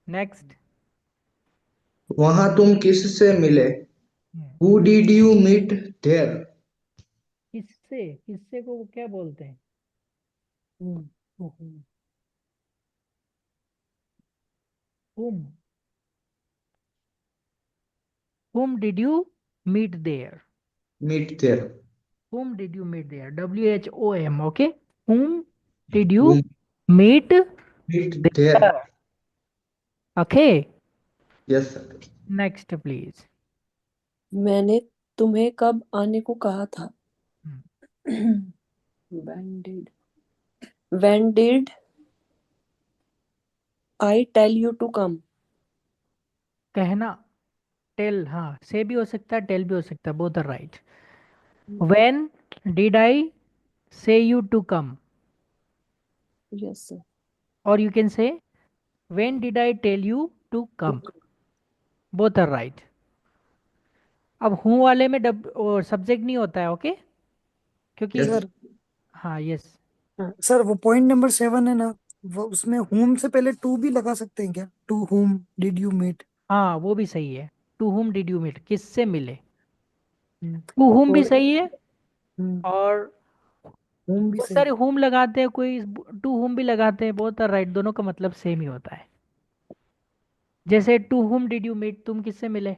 Speaker 1: Next.
Speaker 3: वहां तुम किससे मिले? Who did you meet there?
Speaker 1: किससे? किससे को वो क्या बोलते हैं? whom whom did you meet there?
Speaker 3: Meet there.
Speaker 1: Whom did you meet there? WHOM. Okay. Whom did you
Speaker 3: Whom
Speaker 1: meet
Speaker 3: meet there?
Speaker 1: there? Okay.
Speaker 3: Yes sir.
Speaker 1: Next, please.
Speaker 4: मैंने तुम्हें कब आने को कहा था? When did I tell you to come.
Speaker 1: कहना, tell, हाँ से भी हो सकता है, टेल भी हो सकता है, both are right. When did I say you to come,
Speaker 4: Yes, sir.
Speaker 1: और you can say when did I tell you to come, both are right. अब हूँ वाले में डब सब्जेक्ट नहीं होता है, ओके, क्योंकि
Speaker 3: Yes.
Speaker 2: सर
Speaker 1: हाँ yes.
Speaker 2: Sir वो पॉइंट नंबर 7 है ना, वो उसमें whom से पहले टू भी लगा सकते हैं क्या? To whom did you meet?
Speaker 1: हाँ वो भी सही है. To whom did you meet, किससे मिले. टू हुम भी
Speaker 2: और
Speaker 1: सही है, और
Speaker 2: whom भी
Speaker 1: बहुत
Speaker 2: सही.
Speaker 1: सारे हुम लगाते हैं, कोई टू हुम भी लगाते हैं, बहुत राइट, दोनों का मतलब सेम ही होता है. जैसे to whom did you meet, तुम किससे मिले,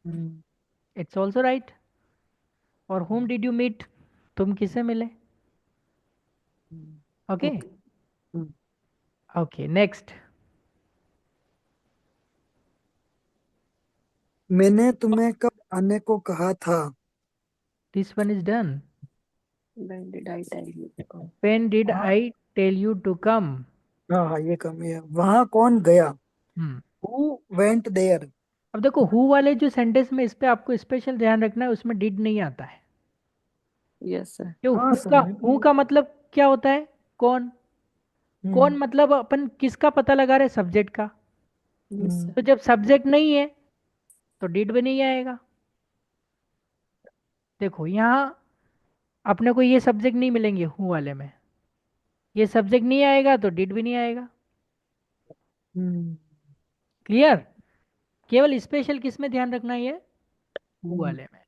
Speaker 2: हम्म,
Speaker 1: इट्स ऑल्सो राइट. और हुम डिड यू मीट, तुम किससे मिले. ओके.
Speaker 2: ओके.
Speaker 1: Okay next.
Speaker 2: मैंने तुम्हें कब आने को कहा था?
Speaker 1: This one is done.
Speaker 4: When did I tell you to come?
Speaker 1: When did
Speaker 2: वहाँ,
Speaker 1: I tell you to come.
Speaker 2: हाँ हाँ ये कम है. वहाँ कौन गया? Who went there?
Speaker 1: अब देखो हु वाले जो सेंटेंस में, इस पे आपको स्पेशल ध्यान रखना है, उसमें डिड नहीं आता है.
Speaker 4: Yes, sir.
Speaker 1: क्यों,
Speaker 2: हाँ सर.
Speaker 1: हु का मतलब क्या होता है, कौन. कौन
Speaker 2: हम्म,
Speaker 1: मतलब अपन किसका पता लगा रहे, सब्जेक्ट का.
Speaker 4: Yes, sir.
Speaker 1: तो जब सब्जेक्ट नहीं है तो डिड भी नहीं आएगा. देखो यहाँ अपने को ये सब्जेक्ट नहीं मिलेंगे हु वाले में, ये सब्जेक्ट नहीं आएगा तो डिड भी नहीं आएगा.
Speaker 2: हम्म,
Speaker 1: क्लियर. केवल स्पेशल किस में ध्यान रखना है, ये हु वाले में.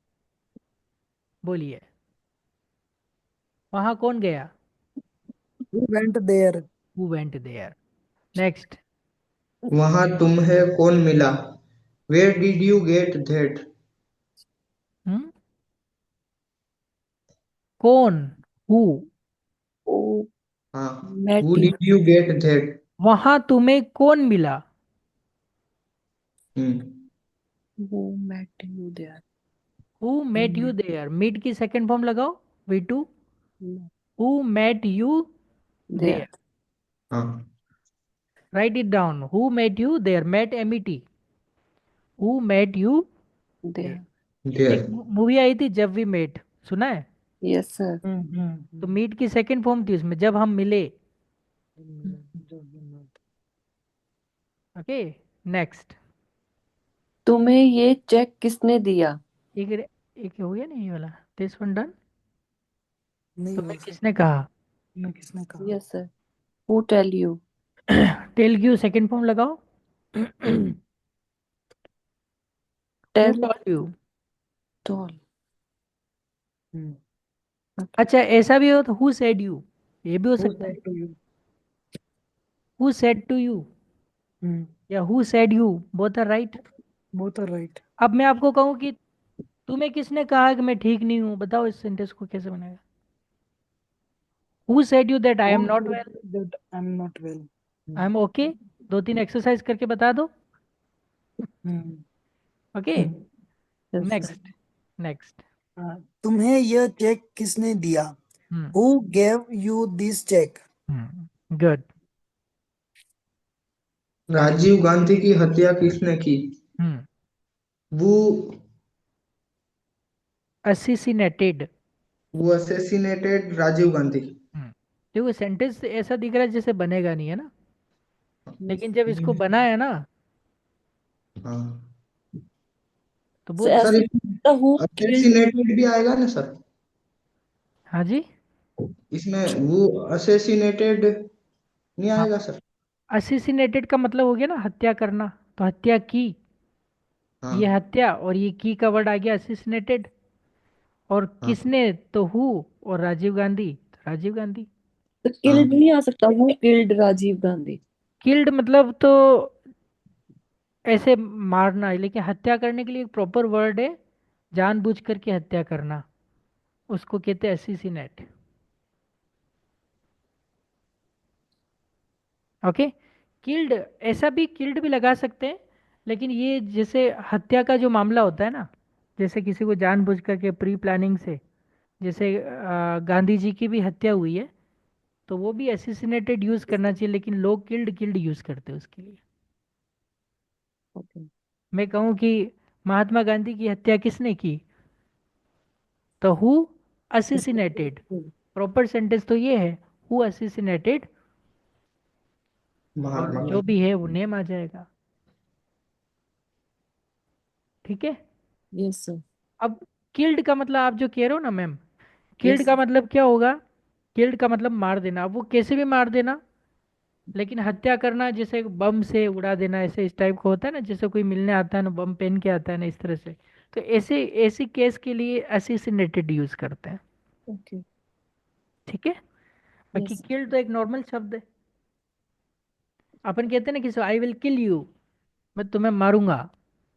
Speaker 1: बोलिए, वहां कौन गया.
Speaker 2: Who went there?
Speaker 1: Who went there. Next.
Speaker 3: वहाँ तुम्हें कौन मिला? Where did you get that?
Speaker 1: हम्म. कौन, हु.
Speaker 4: Who
Speaker 3: हाँ.
Speaker 4: met
Speaker 3: Who did
Speaker 4: you?
Speaker 3: you get that?
Speaker 1: वहां तुम्हें कौन मिला.
Speaker 3: Hmm.
Speaker 4: Who met you there?
Speaker 1: Who met you there, meet की सेकंड फॉर्म लगाओ, V two.
Speaker 4: No.
Speaker 1: Who met you
Speaker 4: There.
Speaker 1: There.
Speaker 3: हाँ.
Speaker 1: Write it down, who met you there, met M E T. Who met you there.
Speaker 4: There.
Speaker 1: एक
Speaker 3: There.
Speaker 1: Movie आई थी जब we met, सुना है.
Speaker 4: Yes, sir.
Speaker 1: तो मीट की सेकंड फॉर्म थी उसमें, जब हम मिले. ओके. नेक्स्ट.
Speaker 4: तुम्हें ये चेक किसने दिया?
Speaker 1: एक एक हो गया नहीं ये वाला, दिस वन डन.
Speaker 2: नहीं हुआ
Speaker 1: तुम्हें
Speaker 2: सर.
Speaker 1: किसने कहा.
Speaker 2: मैं किसने कहा?
Speaker 4: Yes, sir. Who tell you?
Speaker 1: Tell you second form लगाओ. Who
Speaker 4: Tell.
Speaker 1: Told you.
Speaker 4: Told.
Speaker 2: Hmm.
Speaker 1: अच्छा ऐसा भी हो तो हु सेड यू, ये भी हो
Speaker 2: Who
Speaker 1: सकता है.
Speaker 2: said to you?
Speaker 1: Who said to you
Speaker 2: hmm.
Speaker 1: या who said you, both are right.
Speaker 2: Both are right.
Speaker 1: अब मैं आपको कहूँ कि तुम्हें किसने कहा कि मैं ठीक नहीं हूँ, बताओ इस सेंटेंस को कैसे बनेगा. Who said you that I am
Speaker 2: Who
Speaker 1: not
Speaker 2: said
Speaker 1: well,
Speaker 2: that I'm not well?
Speaker 1: I am okay. दो तीन एक्सरसाइज करके बता दो.
Speaker 2: Hmm.
Speaker 1: Okay.
Speaker 4: Yes, sir.
Speaker 1: Next. Next.
Speaker 2: तुम्हें यह चेक किसने दिया? Who gave you this check?
Speaker 1: Good.
Speaker 3: Rajiv Gandhi की हत्या किसने की? वो
Speaker 1: असिसिनेटेड.
Speaker 3: वो assassinated राजीव गांधी.
Speaker 1: देखो सेंटेंस ऐसा दिख रहा है जैसे बनेगा नहीं, है ना, लेकिन जब इसको बनाया ना
Speaker 3: हाँ.
Speaker 1: तो
Speaker 4: So,
Speaker 1: बहुत.
Speaker 3: Sir
Speaker 4: the who killed.
Speaker 3: assassinated भी आएगा ना सर?
Speaker 1: हाँ जी.
Speaker 3: इसमें वो assassinated नहीं
Speaker 1: हाँ,
Speaker 3: आएगा सर?
Speaker 1: असिसिनेटेड का मतलब हो गया ना हत्या करना, तो हत्या की, ये
Speaker 3: हाँ.
Speaker 1: हत्या, और ये की का वर्ड आ गया असिसिनेटेड. और
Speaker 3: हाँ.
Speaker 1: किसने, तो हु, और राजीव गांधी, तो राजीव गांधी.
Speaker 4: तो
Speaker 3: हाँ.
Speaker 4: killed नहीं आ सकता. Who killed Rajiv Gandhi?
Speaker 1: Killed मतलब तो ऐसे मारना है, लेकिन हत्या करने के लिए एक प्रॉपर वर्ड है, जानबूझ करके हत्या करना, उसको कहते हैं असिसिनेट. ओके. किल्ड, ऐसा भी किल्ड भी लगा सकते हैं, लेकिन ये जैसे हत्या का जो मामला होता है ना, जैसे किसी को जानबूझ करके प्री प्लानिंग से, जैसे गांधी जी की भी हत्या हुई है, तो वो भी असैसिनेटेड यूज करना चाहिए, लेकिन लोग किल्ड किल्ड यूज करते हैं उसके लिए।
Speaker 4: Okay.
Speaker 1: मैं कहूँ कि महात्मा गांधी की हत्या किसने की, तो हु असैसिनेटेड। प्रॉपर सेंटेंस तो ये है, हु असैसिनेटेड, और
Speaker 3: महात्मा
Speaker 1: जो
Speaker 3: गांधी।
Speaker 1: भी है वो नेम आ जाएगा। ठीक है।
Speaker 4: Yes, sir.
Speaker 1: अब किल्ड का मतलब आप जो कह रहे हो ना मैम, किल्ड
Speaker 4: Yes.
Speaker 1: का मतलब क्या होगा, किल्ड का मतलब मार देना। अब वो कैसे भी मार देना, लेकिन हत्या करना जैसे बम से उड़ा देना, ऐसे इस टाइप का होता है ना, जैसे कोई मिलने आता है ना बम पहन के आता है ना, इस तरह से। तो ऐसे ऐसी केस के लिए असैसिनेटेड यूज करते हैं।
Speaker 4: Okay.
Speaker 1: ठीक है। बाकी
Speaker 4: Yes.
Speaker 1: किल्ड तो एक नॉर्मल शब्द है। अपन कहते हैं ना किसी आई विल किल यू, मैं तुम्हें मारूंगा,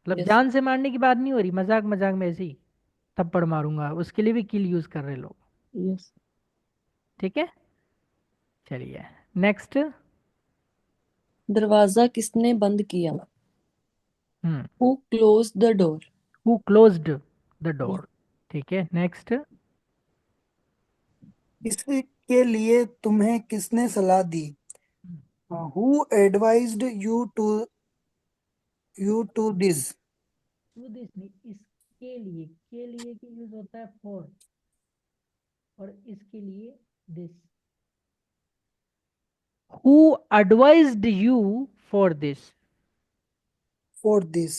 Speaker 1: मतलब
Speaker 4: Yes.
Speaker 1: जान से मारने की बात नहीं हो रही, मजाक मजाक में ऐसे ही थप्पड़ मारूंगा, उसके लिए भी किल यूज कर रहे लोग।
Speaker 4: Yes.
Speaker 1: ठीक है। चलिए नेक्स्ट।
Speaker 4: दरवाजा किसने बंद किया?
Speaker 1: Hmm.
Speaker 4: Who closed the door?
Speaker 1: Who closed the
Speaker 4: Yeah.
Speaker 1: Door. ठीक है नेक्स्ट।
Speaker 2: इसके लिए तुम्हें किसने सलाह दी? Who advised you to this?
Speaker 1: To this नहीं, इसके लिए, के लिए की यूज होता है फॉर, और इसके लिए this. Who advised you for this.
Speaker 2: For this.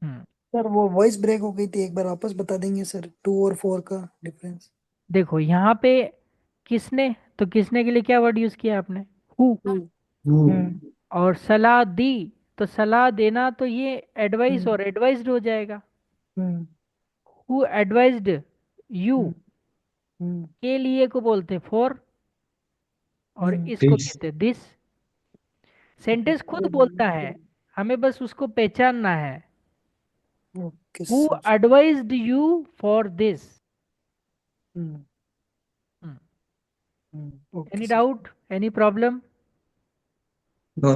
Speaker 1: Hmm.
Speaker 2: Sir वो वॉइस ब्रेक हो गई थी, एक बार वापस बता देंगे सर, 2 और 4 का डिफरेंस?
Speaker 1: देखो यहाँ पे किसने, तो किसने के लिए क्या वर्ड यूज किया आपने, हु।
Speaker 4: Who?
Speaker 2: हम्म
Speaker 1: और सलाह दी, तो सलाह देना तो ये एडवाइस
Speaker 2: हम्म
Speaker 1: और एडवाइज्ड हो जाएगा।
Speaker 2: हम्म
Speaker 1: हु एडवाइज्ड यू,
Speaker 2: हम्म हम्म
Speaker 1: के लिए को बोलते फॉर, और
Speaker 2: हम्म
Speaker 1: इसको
Speaker 3: दिस।
Speaker 1: कहते दिस। सेंटेंस खुद बोलता है, हमें बस उसको पहचानना है।
Speaker 2: Okay
Speaker 1: who
Speaker 2: sir.
Speaker 1: Advised you for this.
Speaker 2: Hmm okay
Speaker 1: any
Speaker 2: sir.
Speaker 1: Doubt, any problem?
Speaker 3: No.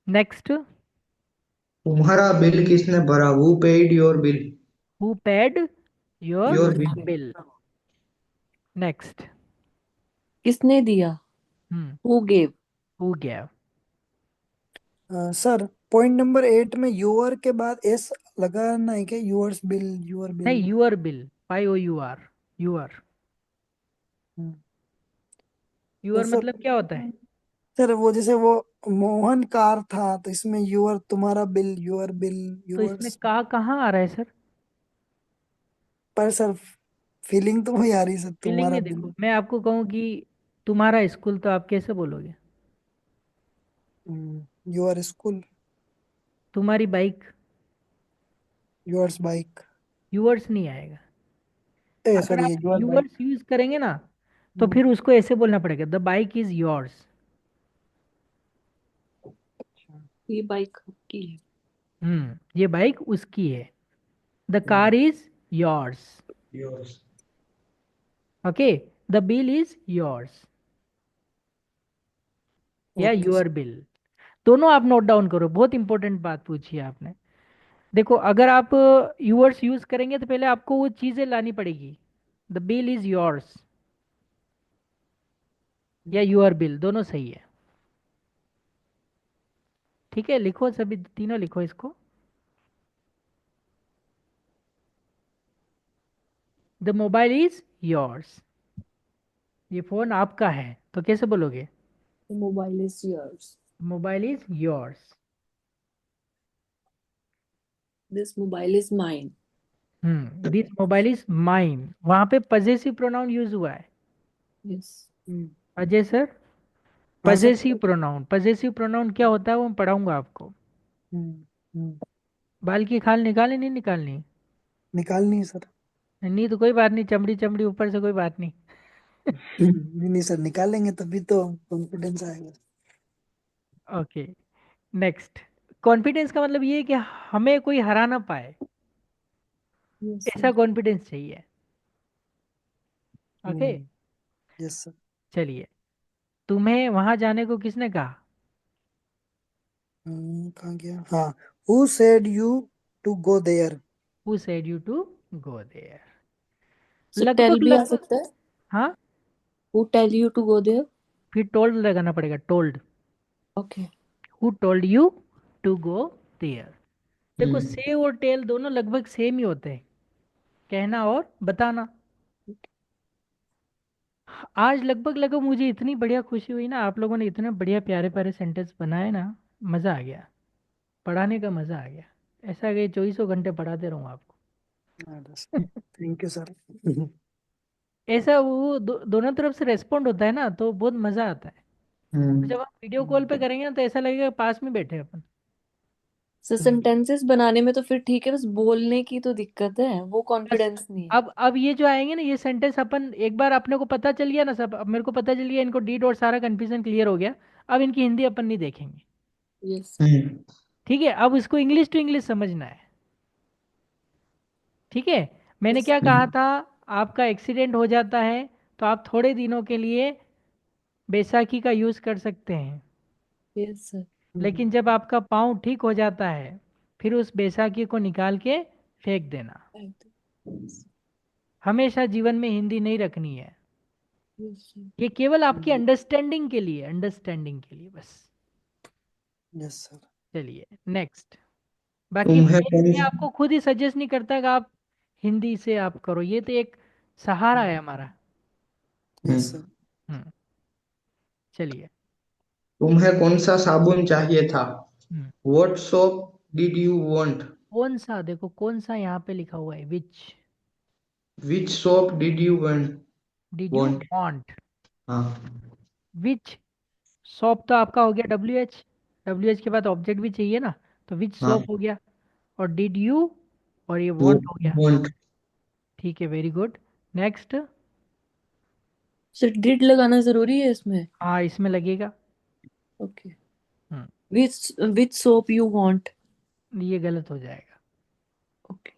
Speaker 1: Next.
Speaker 3: तुम्हारा बिल किसने भरा? Who paid your bill?
Speaker 1: Who paid your
Speaker 3: your bill.
Speaker 1: Bill. Next.
Speaker 4: किसने दिया?
Speaker 1: हम्म।
Speaker 4: Who gave?
Speaker 1: हु गया।
Speaker 2: Sir point number 8 में your के बाद S लगाना है क्या? यूअर्स बिल, यूअर
Speaker 1: नहीं,
Speaker 2: bill.
Speaker 1: Your bill, Y O U R, your.
Speaker 2: तो
Speaker 1: यूर
Speaker 2: सर,
Speaker 1: मतलब क्या होता है?
Speaker 2: सर वो जैसे वो मोहन कार था, तो इसमें यूअर, तुम्हारा बिल, यूअर बिल,
Speaker 1: तो इसमें
Speaker 2: यूअर्स।
Speaker 1: का कहाँ आ रहा है सर?
Speaker 2: पर सर फीलिंग तो वही आ रही सर,
Speaker 1: फीलिंग
Speaker 2: तुम्हारा
Speaker 1: में
Speaker 2: बिल।
Speaker 1: देखो, मैं आपको कहूँ कि तुम्हारा स्कूल, तो आप कैसे बोलोगे?
Speaker 2: यूअर स्कूल,
Speaker 1: तुम्हारी बाइक,
Speaker 2: यूअर्स बाइक।
Speaker 1: यूवर्स नहीं आएगा।
Speaker 2: ए
Speaker 1: अगर
Speaker 2: सॉरी,
Speaker 1: आप
Speaker 2: ये यूअर बाइक।
Speaker 1: यूवर्स यूज करेंगे ना, तो फिर उसको ऐसे बोलना पड़ेगा, द बाइक इज योर्स।
Speaker 4: ये बाइक की है।
Speaker 1: ये बाइक उसकी है। The car is yours.
Speaker 3: Yours.
Speaker 1: Okay. The bill is yours, या
Speaker 2: ओके
Speaker 1: यूर बिल। दोनों आप नोट डाउन करो, बहुत इंपॉर्टेंट बात पूछी है आपने। देखो अगर आप यूवर्स यूज करेंगे तो पहले आपको वो चीजें लानी पड़ेगी, द बिल इज योर्स या यूर बिल, दोनों सही है। ठीक है, लिखो सभी तीनों लिखो इसको। द मोबाइल इज योर्स, ये फोन आपका है, तो कैसे बोलोगे?
Speaker 4: The mobile is yours.
Speaker 1: Mobile is yours.
Speaker 4: This mobile is mine.
Speaker 1: This mobile is mine, वहां पे पजेसिव प्रोनाउन यूज हुआ है।
Speaker 4: Yes.
Speaker 1: अजय सर,
Speaker 2: हाँ sir.
Speaker 1: Possessive pronoun, possessive pronoun क्या होता है वो मैं पढ़ाऊंगा आपको।
Speaker 2: हम्म हम्म,
Speaker 1: बाल की खाल निकालनी नहीं निकालनी?
Speaker 2: निकालनी है सर।
Speaker 1: नहीं तो कोई बात नहीं, चमड़ी चमड़ी ऊपर से कोई बात नहीं।
Speaker 2: नहीं नहीं सर, निकालेंगे तभी तो कॉन्फिडेंस आएगा।
Speaker 1: Okay next. कॉन्फिडेंस का मतलब ये है कि हमें कोई हरा ना पाए,
Speaker 4: Yes, sir.
Speaker 1: ऐसा कॉन्फिडेंस चाहिए। ओके।
Speaker 2: Yes sir.
Speaker 1: चलिए, तुम्हें वहां जाने को किसने कहा?
Speaker 2: कहाँ गया? हाँ, who said you to go there?
Speaker 1: Who said you to go there.
Speaker 4: So tell
Speaker 1: लगभग
Speaker 4: भी आ
Speaker 1: लगभग।
Speaker 4: सकता है।
Speaker 1: हाँ,
Speaker 4: Who tell you to go there?
Speaker 1: फिर टोल्ड लगाना पड़ेगा, told.
Speaker 4: Okay.
Speaker 1: Who told you to go there. देखो
Speaker 3: हम्म
Speaker 1: से और टेल दोनों लगभग सेम ही होते हैं, कहना और बताना। आज लगभग लगभग मुझे इतनी बढ़िया खुशी हुई ना, आप लोगों ने इतने बढ़िया प्यारे प्यारे सेंटेंस बनाए ना, मज़ा आ गया, पढ़ाने का मज़ा आ गया। ऐसा कि 24 घंटे पढ़ाते रहूँ आपको।
Speaker 2: Thank you sir.
Speaker 1: ऐसा वो दोनों तरफ से रेस्पॉन्ड होता है ना, तो बहुत मज़ा आता है।
Speaker 3: हम्म
Speaker 1: जब आप वीडियो कॉल पे करेंगे ना, तो ऐसा लगेगा पास में बैठे हैं अपन।
Speaker 4: सर सेंटेंसेस बनाने में तो फिर ठीक है, बस बोलने की तो दिक्कत है, वो
Speaker 1: बस
Speaker 4: कॉन्फिडेंस नहीं है।
Speaker 1: अब ये जो आएंगे ना, ये सेंटेंस अपन एक बार अपने को पता चल गया ना सब, अब मेरे को पता चल गया, इनको डीड और सारा कंफ्यूजन क्लियर हो गया। अब इनकी हिंदी अपन नहीं देखेंगे।
Speaker 4: यस।
Speaker 3: हम्म
Speaker 1: ठीक है, अब इसको इंग्लिश टू इंग्लिश समझना है। ठीक है, मैंने
Speaker 4: यस।
Speaker 1: क्या कहा था, आपका एक्सीडेंट हो जाता है तो आप थोड़े दिनों के लिए बैसाखी का यूज़ कर सकते हैं,
Speaker 4: यस सर।
Speaker 1: लेकिन जब आपका पाँव ठीक हो जाता है, फिर उस बैसाखी को निकाल के फेंक देना। हमेशा जीवन में हिंदी नहीं रखनी है।
Speaker 4: Yes sir.
Speaker 1: ये केवल आपकी अंडरस्टैंडिंग के लिए, अंडरस्टैंडिंग के लिए बस।
Speaker 2: Yes sir.
Speaker 1: चलिए नेक्स्ट। बाकी
Speaker 3: तुम्हें कौन
Speaker 1: मैं आपको खुद ही सजेस्ट नहीं करता कि आप हिंदी से आप करो, ये तो एक सहारा है हमारा।
Speaker 2: Yes sir.
Speaker 1: हम्म। चलिए।
Speaker 3: तुम्हें कौन सा साबुन चाहिए था?
Speaker 1: हम्म।
Speaker 3: What soap did you want?
Speaker 1: कौन सा, देखो कौन सा यहाँ पे लिखा हुआ है, विच।
Speaker 3: Which soap did you want?
Speaker 1: Did you
Speaker 3: Want?
Speaker 1: Want.
Speaker 3: हाँ
Speaker 1: विच सॉप तो आपका हो गया डब्ल्यू एच, डब्ल्यू एच के बाद ऑब्जेक्ट भी चाहिए ना, तो विच
Speaker 3: हाँ
Speaker 1: सॉप हो गया। और डिड यू, और ये
Speaker 3: वो
Speaker 1: वांट हो गया।
Speaker 3: want।
Speaker 1: ठीक है, very good. Next.
Speaker 4: Sir did लगाना जरूरी है इसमें?
Speaker 1: हाँ, इसमें लगेगा।
Speaker 4: Okay.
Speaker 1: Hmm.
Speaker 4: Which soap you want?
Speaker 1: ये गलत हो जाएगा।
Speaker 4: ओके।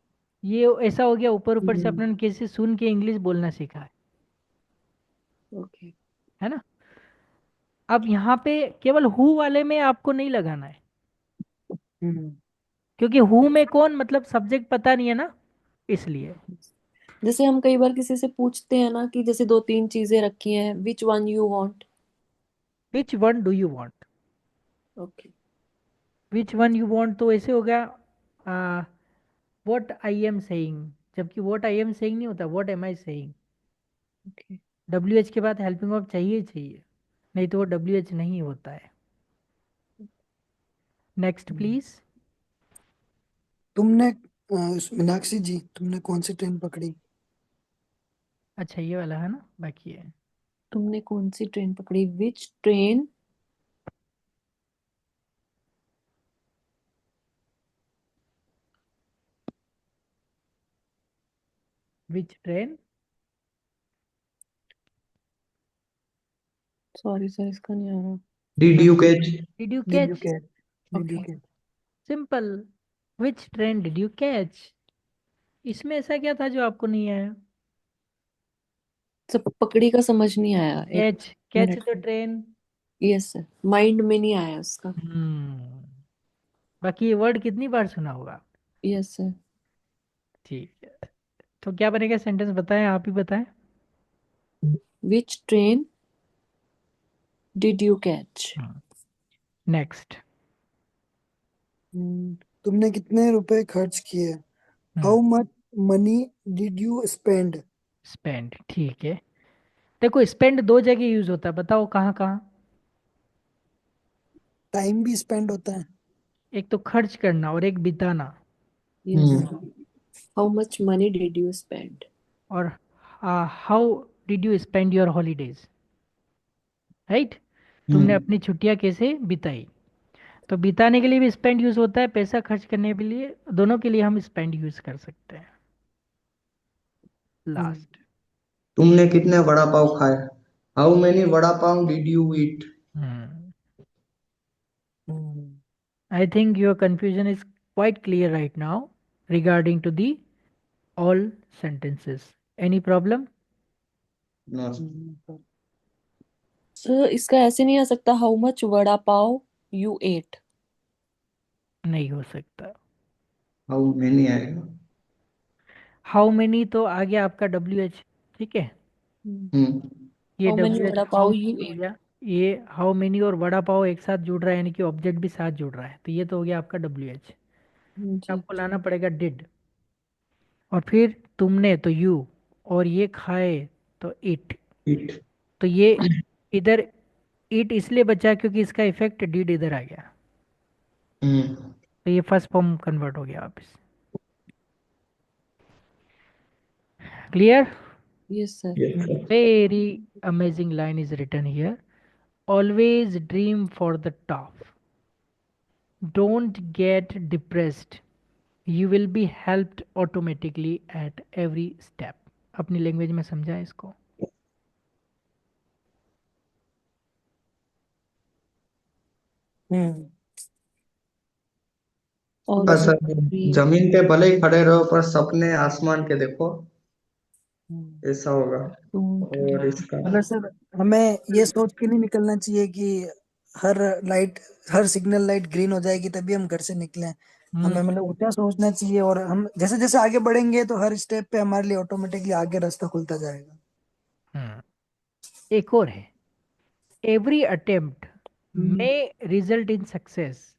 Speaker 1: ये ऐसा हो गया, ऊपर ऊपर से अपने किसी सुन के इंग्लिश बोलना सीखा
Speaker 4: ओके।
Speaker 1: है ना। अब यहाँ पे केवल हु वाले में आपको नहीं लगाना है, क्योंकि हु में कौन मतलब सब्जेक्ट पता नहीं है ना, इसलिए।
Speaker 4: जैसे हम कई बार किसी से पूछते हैं ना कि जैसे दो तीन चीजें रखी हैं, which one you want?
Speaker 1: Which one do you want.
Speaker 4: Okay.
Speaker 1: Which one you want तो ऐसे हो गया, व्हाट आई एम सेइंग, जबकि व्हाट आई एम सेइंग नहीं होता, what am I saying.
Speaker 4: Okay.
Speaker 1: W H के बाद हेल्पिंग वर्ब चाहिए ही चाहिए, नहीं तो वो डब्ल्यू एच नहीं होता है। Next please.
Speaker 2: तुमने मीनाक्षी जी, तुमने कौन सी ट्रेन पकड़ी?
Speaker 1: अच्छा, ये वाला है ना, बाकी है।
Speaker 4: तुमने कौन सी ट्रेन पकड़ी? विच ट्रेन?
Speaker 1: विच ट्रेन।
Speaker 4: सॉरी सर, इसका नहीं आ रहा।
Speaker 3: Did you catch?
Speaker 1: Did you
Speaker 2: did you
Speaker 1: catch.
Speaker 2: Catch? Did you
Speaker 4: okay.
Speaker 2: Catch?
Speaker 1: Simple. Which train did you catch. इसमें ऐसा क्या था जो आपको नहीं आया।
Speaker 4: सब पकड़ी का समझ नहीं आया, एक
Speaker 1: catch, catch
Speaker 4: minute.
Speaker 1: The train.
Speaker 4: Yes sir, mind में नहीं आया उसका।
Speaker 1: हम्म। बाकी ये वर्ड कितनी बार सुना होगा।
Speaker 4: Yes sir.
Speaker 1: ठीक है, तो क्या बनेगा सेंटेंस, बताएं, आप ही बताएं।
Speaker 4: विच train did you catch?
Speaker 1: Next.
Speaker 2: तुमने कितने रुपए खर्च किए? How much money did you spend?
Speaker 1: Spend, ठीक है। देखो स्पेंड दो जगह यूज होता है, बताओ कहाँ कहाँ।
Speaker 2: टाइम भी स्पेंड होता है।
Speaker 1: एक तो खर्च करना और एक बिताना।
Speaker 4: Yes. How much money did you spend?
Speaker 1: और how did you spend your holidays, right. तुमने
Speaker 3: हम्म
Speaker 1: अपनी छुट्टियां कैसे बिताई। तो बिताने के लिए भी स्पेंड यूज होता है, पैसा खर्च करने के लिए, दोनों के लिए हम स्पेंड यूज कर सकते हैं। लास्ट।
Speaker 3: तुमने कितने वड़ा पाव खाए? How many vada pav did you eat?
Speaker 1: I think your confusion is quite clear right now regarding to the all sentences. Any problem?
Speaker 3: No.
Speaker 4: Sir इसका ऐसे नहीं आ सकता, how much vada pav you ate?
Speaker 1: नहीं हो सकता।
Speaker 3: How many आएगा?
Speaker 1: हाउ मेनी तो आ गया आपका डब्ल्यू एच, ठीक है।
Speaker 3: हम्म
Speaker 1: ये
Speaker 4: how many
Speaker 1: W H
Speaker 4: vada pav
Speaker 1: found
Speaker 4: you
Speaker 1: हो
Speaker 4: एट?
Speaker 1: गया। ये हाउ मेनी और वड़ा पाव एक साथ जुड़ रहा है, यानी कि ऑब्जेक्ट भी साथ जुड़ रहा है, तो ये तो हो गया आपका डब्ल्यू एच।
Speaker 4: जी।
Speaker 1: आपको लाना पड़ेगा डिड, और फिर तुमने तो यू, और ये खाए तो इट।
Speaker 3: इट।
Speaker 1: तो ये इधर इट इसलिए बचा क्योंकि इसका इफेक्ट डिड इधर आ गया,
Speaker 3: हम्म।
Speaker 1: तो ये फर्स्ट फॉर्म कन्वर्ट हो गया वापस। Clear?
Speaker 4: Yes sir.
Speaker 3: Yes sir.
Speaker 1: Very amazing line is written here. Always dream for the top. Don't get depressed. You will be helped automatically at every step. अपनी language में समझा इसको?
Speaker 2: हम्म।
Speaker 3: हाँ
Speaker 4: always
Speaker 3: sir,
Speaker 4: dream.
Speaker 3: जमीन पे भले ही खड़े रहो पर सपने आसमान के देखो,
Speaker 2: हम्म।
Speaker 3: ऐसा होगा।
Speaker 4: डोंट
Speaker 3: और इसका
Speaker 2: मतलब सर, हमें ये सोच के नहीं निकलना चाहिए कि हर लाइट हर सिग्नल लाइट ग्रीन हो जाएगी तभी हम घर से निकले। हमें
Speaker 1: हम्म।
Speaker 2: मतलब ऊंचा सोचना चाहिए, और हम जैसे जैसे आगे बढ़ेंगे तो हर स्टेप पे हमारे लिए ऑटोमेटिकली आगे रास्ता खुलता जाएगा।
Speaker 1: हम्म। एक और है, every attempt may result in success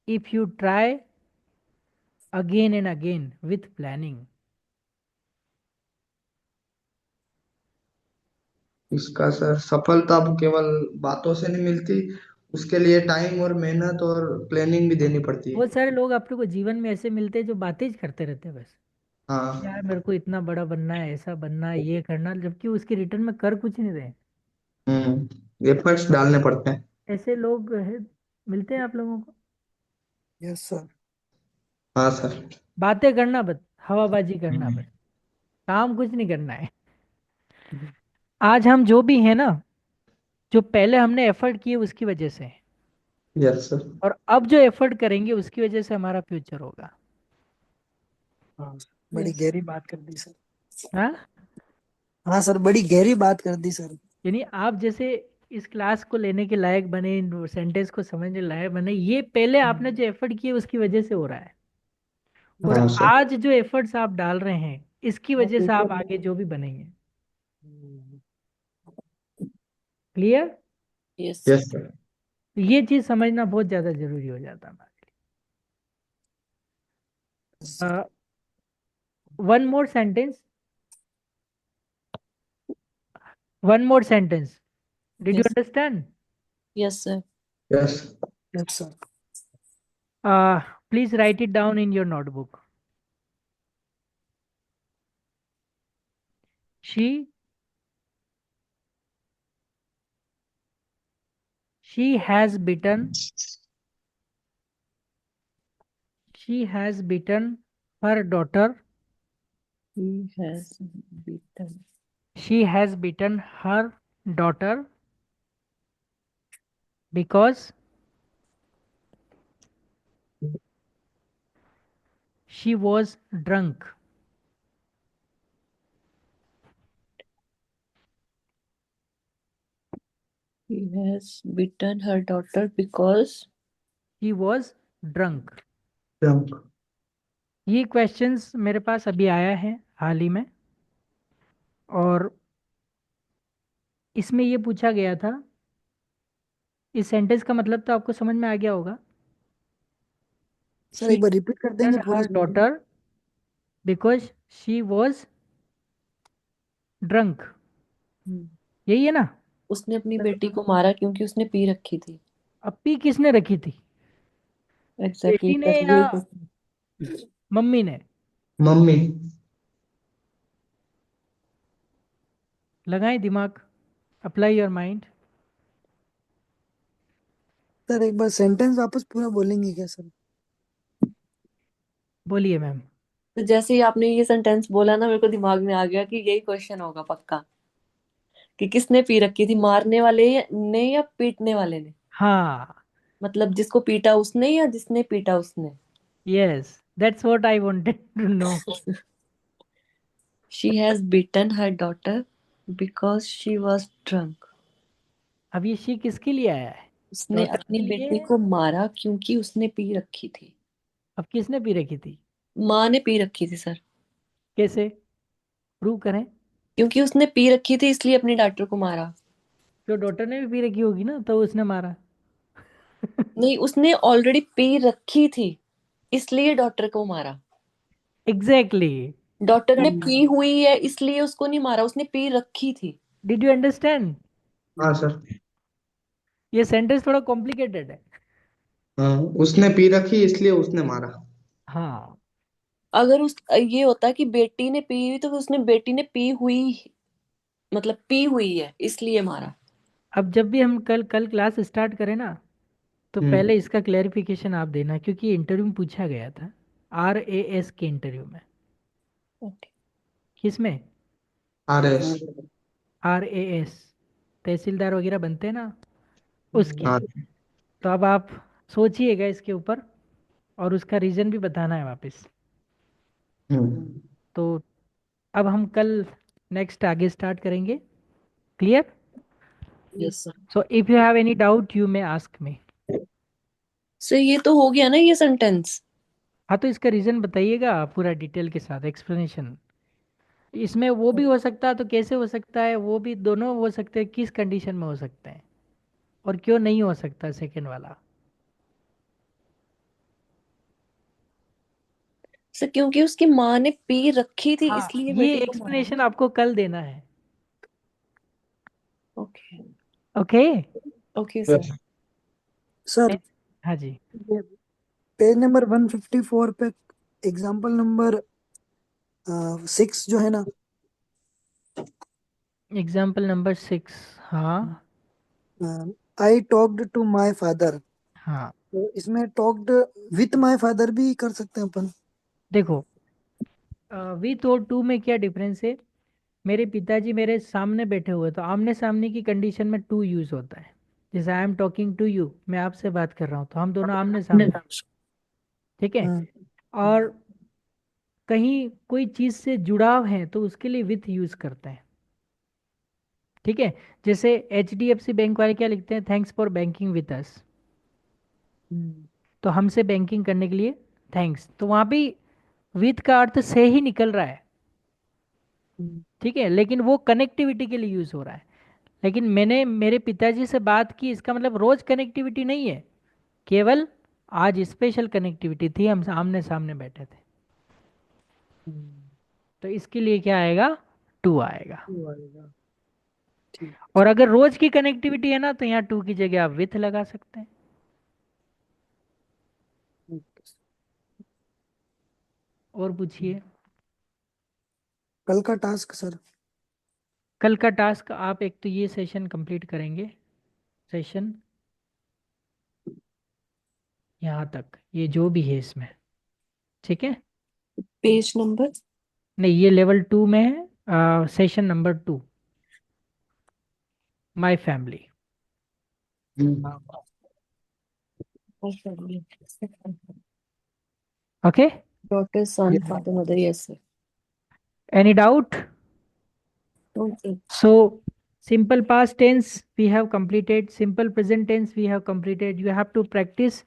Speaker 1: if you try again and again with planning.
Speaker 3: इसका सर, सफलता अब केवल बातों से नहीं मिलती, उसके लिए टाइम और मेहनत और प्लानिंग भी देनी पड़ती है।
Speaker 1: बहुत सारे लोग आप लोग को जीवन में ऐसे मिलते हैं जो बातें ही करते रहते हैं बस, यार
Speaker 3: हाँ।
Speaker 1: मेरे को इतना बड़ा बनना है, ऐसा बनना है, ये करना, जबकि उसके रिटर्न में कर कुछ नहीं रहे।
Speaker 3: एफर्ट्स डालने पड़ते हैं।
Speaker 1: ऐसे लोग मिलते हैं आप लोगों को?
Speaker 2: Yes sir.
Speaker 3: हाँ सर।
Speaker 1: बातें करना बस, हवाबाजी करना बस, काम कुछ नहीं करना है। आज हम जो भी है ना, जो पहले हमने एफर्ट किए उसकी वजह से है,
Speaker 3: यस सर।
Speaker 1: और अब जो एफर्ट करेंगे उसकी वजह से हमारा फ्यूचर होगा।
Speaker 2: हाँ, बड़ी
Speaker 4: यस।
Speaker 2: गहरी बात कर दी सर।
Speaker 1: हाँ,
Speaker 2: हाँ सर, बड़ी गहरी बात कर दी सर।
Speaker 1: यानी आप जैसे इस क्लास को लेने के लायक बने, इन सेंटेंस को समझने लायक बने, ये पहले आपने जो एफर्ट किए उसकी वजह से हो रहा है, और
Speaker 3: हाँ सर।
Speaker 1: आज जो एफर्ट्स आप डाल रहे हैं इसकी वजह से आप आगे जो भी बनेंगे। Clear?
Speaker 4: Yes sir.
Speaker 3: Yes sir.
Speaker 1: ये चीज समझना बहुत ज्यादा जरूरी हो जाता है हमारे लिए। One more sentence, one more sentence, did you
Speaker 4: yes.
Speaker 1: Understand?
Speaker 4: Yes sir.
Speaker 3: Yes.
Speaker 2: Yes sir.
Speaker 1: Please write it down in your notebook. She she has bitten she has bitten her daughter.
Speaker 4: He has beaten.
Speaker 1: She has bitten her daughter because she was drunk.
Speaker 4: He has beaten her daughter because.
Speaker 1: She was drunk.
Speaker 3: Jump.
Speaker 1: ये questions मेरे पास अभी आया है हाल ही में, और इसमें ये पूछा गया था, इस सेंटेंस का मतलब तो आपको समझ में आ गया होगा।
Speaker 2: सर
Speaker 1: She
Speaker 2: एक बार रिपीट कर देंगे
Speaker 1: bitten
Speaker 2: पूरी
Speaker 1: her
Speaker 2: story.
Speaker 1: daughter because she was drunk. यही है ना?
Speaker 4: उसने अपनी बेटी को मारा क्योंकि उसने पी रखी थी।
Speaker 1: अपी किसने रखी थी,
Speaker 4: एग्जैक्टली
Speaker 1: बेटी ने
Speaker 4: सर,
Speaker 1: या
Speaker 4: यही क्वेश्चन।
Speaker 1: मम्मी ने?
Speaker 3: मम्मी।
Speaker 1: लगाएं दिमाग, अप्लाई योर माइंड।
Speaker 2: सर एक बार सेंटेंस वापस पूरा बोलेंगे क्या सर?
Speaker 1: बोलिए मैम।
Speaker 4: तो जैसे ही आपने ये सेंटेंस बोला ना, मेरे को दिमाग में आ गया कि यही क्वेश्चन होगा पक्का, कि किसने पी रखी थी, मारने वाले ने या पीटने वाले ने?
Speaker 1: हाँ,
Speaker 4: मतलब जिसको पीटा उसने या जिसने पीटा उसने?
Speaker 1: Yes, that's what I wanted to know.
Speaker 4: She has beaten her daughter because she was drunk.
Speaker 1: अब ये शी किसके लिए आया है?
Speaker 4: उसने
Speaker 1: डॉटर
Speaker 4: अपनी
Speaker 1: के
Speaker 4: बेटी
Speaker 1: लिए?
Speaker 4: को मारा क्योंकि उसने पी रखी थी।
Speaker 1: अब किसने पी रखी थी?
Speaker 4: माँ ने पी रखी थी सर।
Speaker 1: कैसे? प्रूव करें।
Speaker 4: क्योंकि उसने पी रखी थी इसलिए अपनी डॉटर को मारा।
Speaker 1: जो डॉटर ने भी पी रखी होगी ना तो उसने मारा।
Speaker 4: नहीं, उसने ऑलरेडी पी रखी थी इसलिए डॉटर को मारा।
Speaker 1: एग्जैक्टली।
Speaker 4: डॉटर ने पी हुई है इसलिए उसको नहीं मारा, उसने पी रखी थी।
Speaker 1: Did you understand?
Speaker 3: हाँ सर।
Speaker 1: ये सेंटेंस थोड़ा कॉम्प्लिकेटेड है।
Speaker 3: हाँ, उसने पी रखी इसलिए उसने मारा।
Speaker 1: हाँ।
Speaker 4: अगर उस ये होता कि बेटी ने पी हुई तो उसने बेटी ने पी हुई, मतलब पी हुई है इसलिए मारा।
Speaker 1: अब जब भी हम कल कल क्लास स्टार्ट करें ना तो पहले
Speaker 3: हम्म।
Speaker 1: इसका क्लेरिफिकेशन आप देना, क्योंकि इंटरव्यू में पूछा गया था। RAS के इंटरव्यू में।
Speaker 4: ओके।
Speaker 1: किसमें?
Speaker 3: R S.
Speaker 1: RAS, तहसीलदार वगैरह बनते हैं ना, उसके।
Speaker 3: हाँ।
Speaker 1: तो अब आप सोचिएगा इसके ऊपर और उसका रीज़न भी बताना है वापस।
Speaker 3: हम्म।
Speaker 1: तो अब हम कल नेक्स्ट आगे स्टार्ट करेंगे। Clear?
Speaker 4: Yes sir.
Speaker 1: So if you have any doubt you may ask me.
Speaker 4: Sir ये तो हो गया ना ये सेंटेंस।
Speaker 1: हाँ, तो इसका रीज़न बताइएगा पूरा डिटेल के साथ एक्सप्लेनेशन। इसमें वो भी हो सकता है, तो कैसे हो सकता है, वो भी दोनों हो सकते हैं, किस कंडीशन में हो सकते हैं और क्यों नहीं हो सकता सेकंड वाला।
Speaker 4: सर क्योंकि उसकी माँ ने पी रखी थी
Speaker 1: हाँ,
Speaker 4: इसलिए
Speaker 1: ये
Speaker 4: बेटी को मारा।
Speaker 1: एक्सप्लेनेशन आपको कल देना है।
Speaker 4: Okay.
Speaker 1: Okay.
Speaker 4: Okay sir.
Speaker 2: Sir
Speaker 1: हाँ जी।
Speaker 2: ये पेज नंबर 154 पे एग्जाम्पल नंबर 6 जो है ना,
Speaker 1: एग्जाम्पल नंबर 6। हाँ।
Speaker 2: I talked to my father,
Speaker 1: हाँ,
Speaker 2: तो इसमें टॉक्ड विथ माई फादर भी कर सकते हैं अपन।
Speaker 1: देखो, विथ और टू में क्या डिफरेंस है? मेरे पिताजी मेरे सामने बैठे हुए, तो आमने सामने की कंडीशन में टू यूज होता है। जैसे I am talking to you, मैं आपसे बात कर रहा हूँ, तो हम दोनों आमने सामने हैं, ठीक है।
Speaker 2: हाँ।
Speaker 1: और कहीं कोई चीज से जुड़ाव है तो उसके लिए विथ यूज करते हैं, ठीक है। जैसे HDFC बैंक वाले क्या लिखते हैं? Thanks for banking with us.
Speaker 2: Hmm,
Speaker 1: तो हमसे बैंकिंग करने के लिए थैंक्स, तो वहां भी विथ का अर्थ से ही निकल रहा है,
Speaker 2: हम्म,
Speaker 1: ठीक है, लेकिन वो कनेक्टिविटी के लिए यूज हो रहा है। लेकिन मैंने मेरे पिताजी से बात की, इसका मतलब रोज कनेक्टिविटी नहीं है, केवल आज स्पेशल कनेक्टिविटी थी, हम आमने सामने बैठे थे।
Speaker 2: हम्म,
Speaker 1: तो इसके लिए क्या आएगा? टू आएगा।
Speaker 2: वो आएगा। ठीक।
Speaker 1: और अगर रोज की कनेक्टिविटी है ना तो यहाँ टू की जगह आप विथ लगा सकते हैं।
Speaker 2: ओके।
Speaker 1: और पूछिए।
Speaker 2: कल का टास्क सर।
Speaker 1: कल का टास्क आप एक तो ये सेशन कंप्लीट करेंगे, सेशन यहाँ तक, ये जो भी है इसमें, ठीक है।
Speaker 4: Page number.
Speaker 1: नहीं, ये लेवल 2 में है, session number 2, my family. Okay.
Speaker 4: Daughter sun father mother, yes sir.
Speaker 1: Any doubt?
Speaker 4: Okay.
Speaker 1: So, simple past tense we have completed, simple present tense we have completed. You have to practice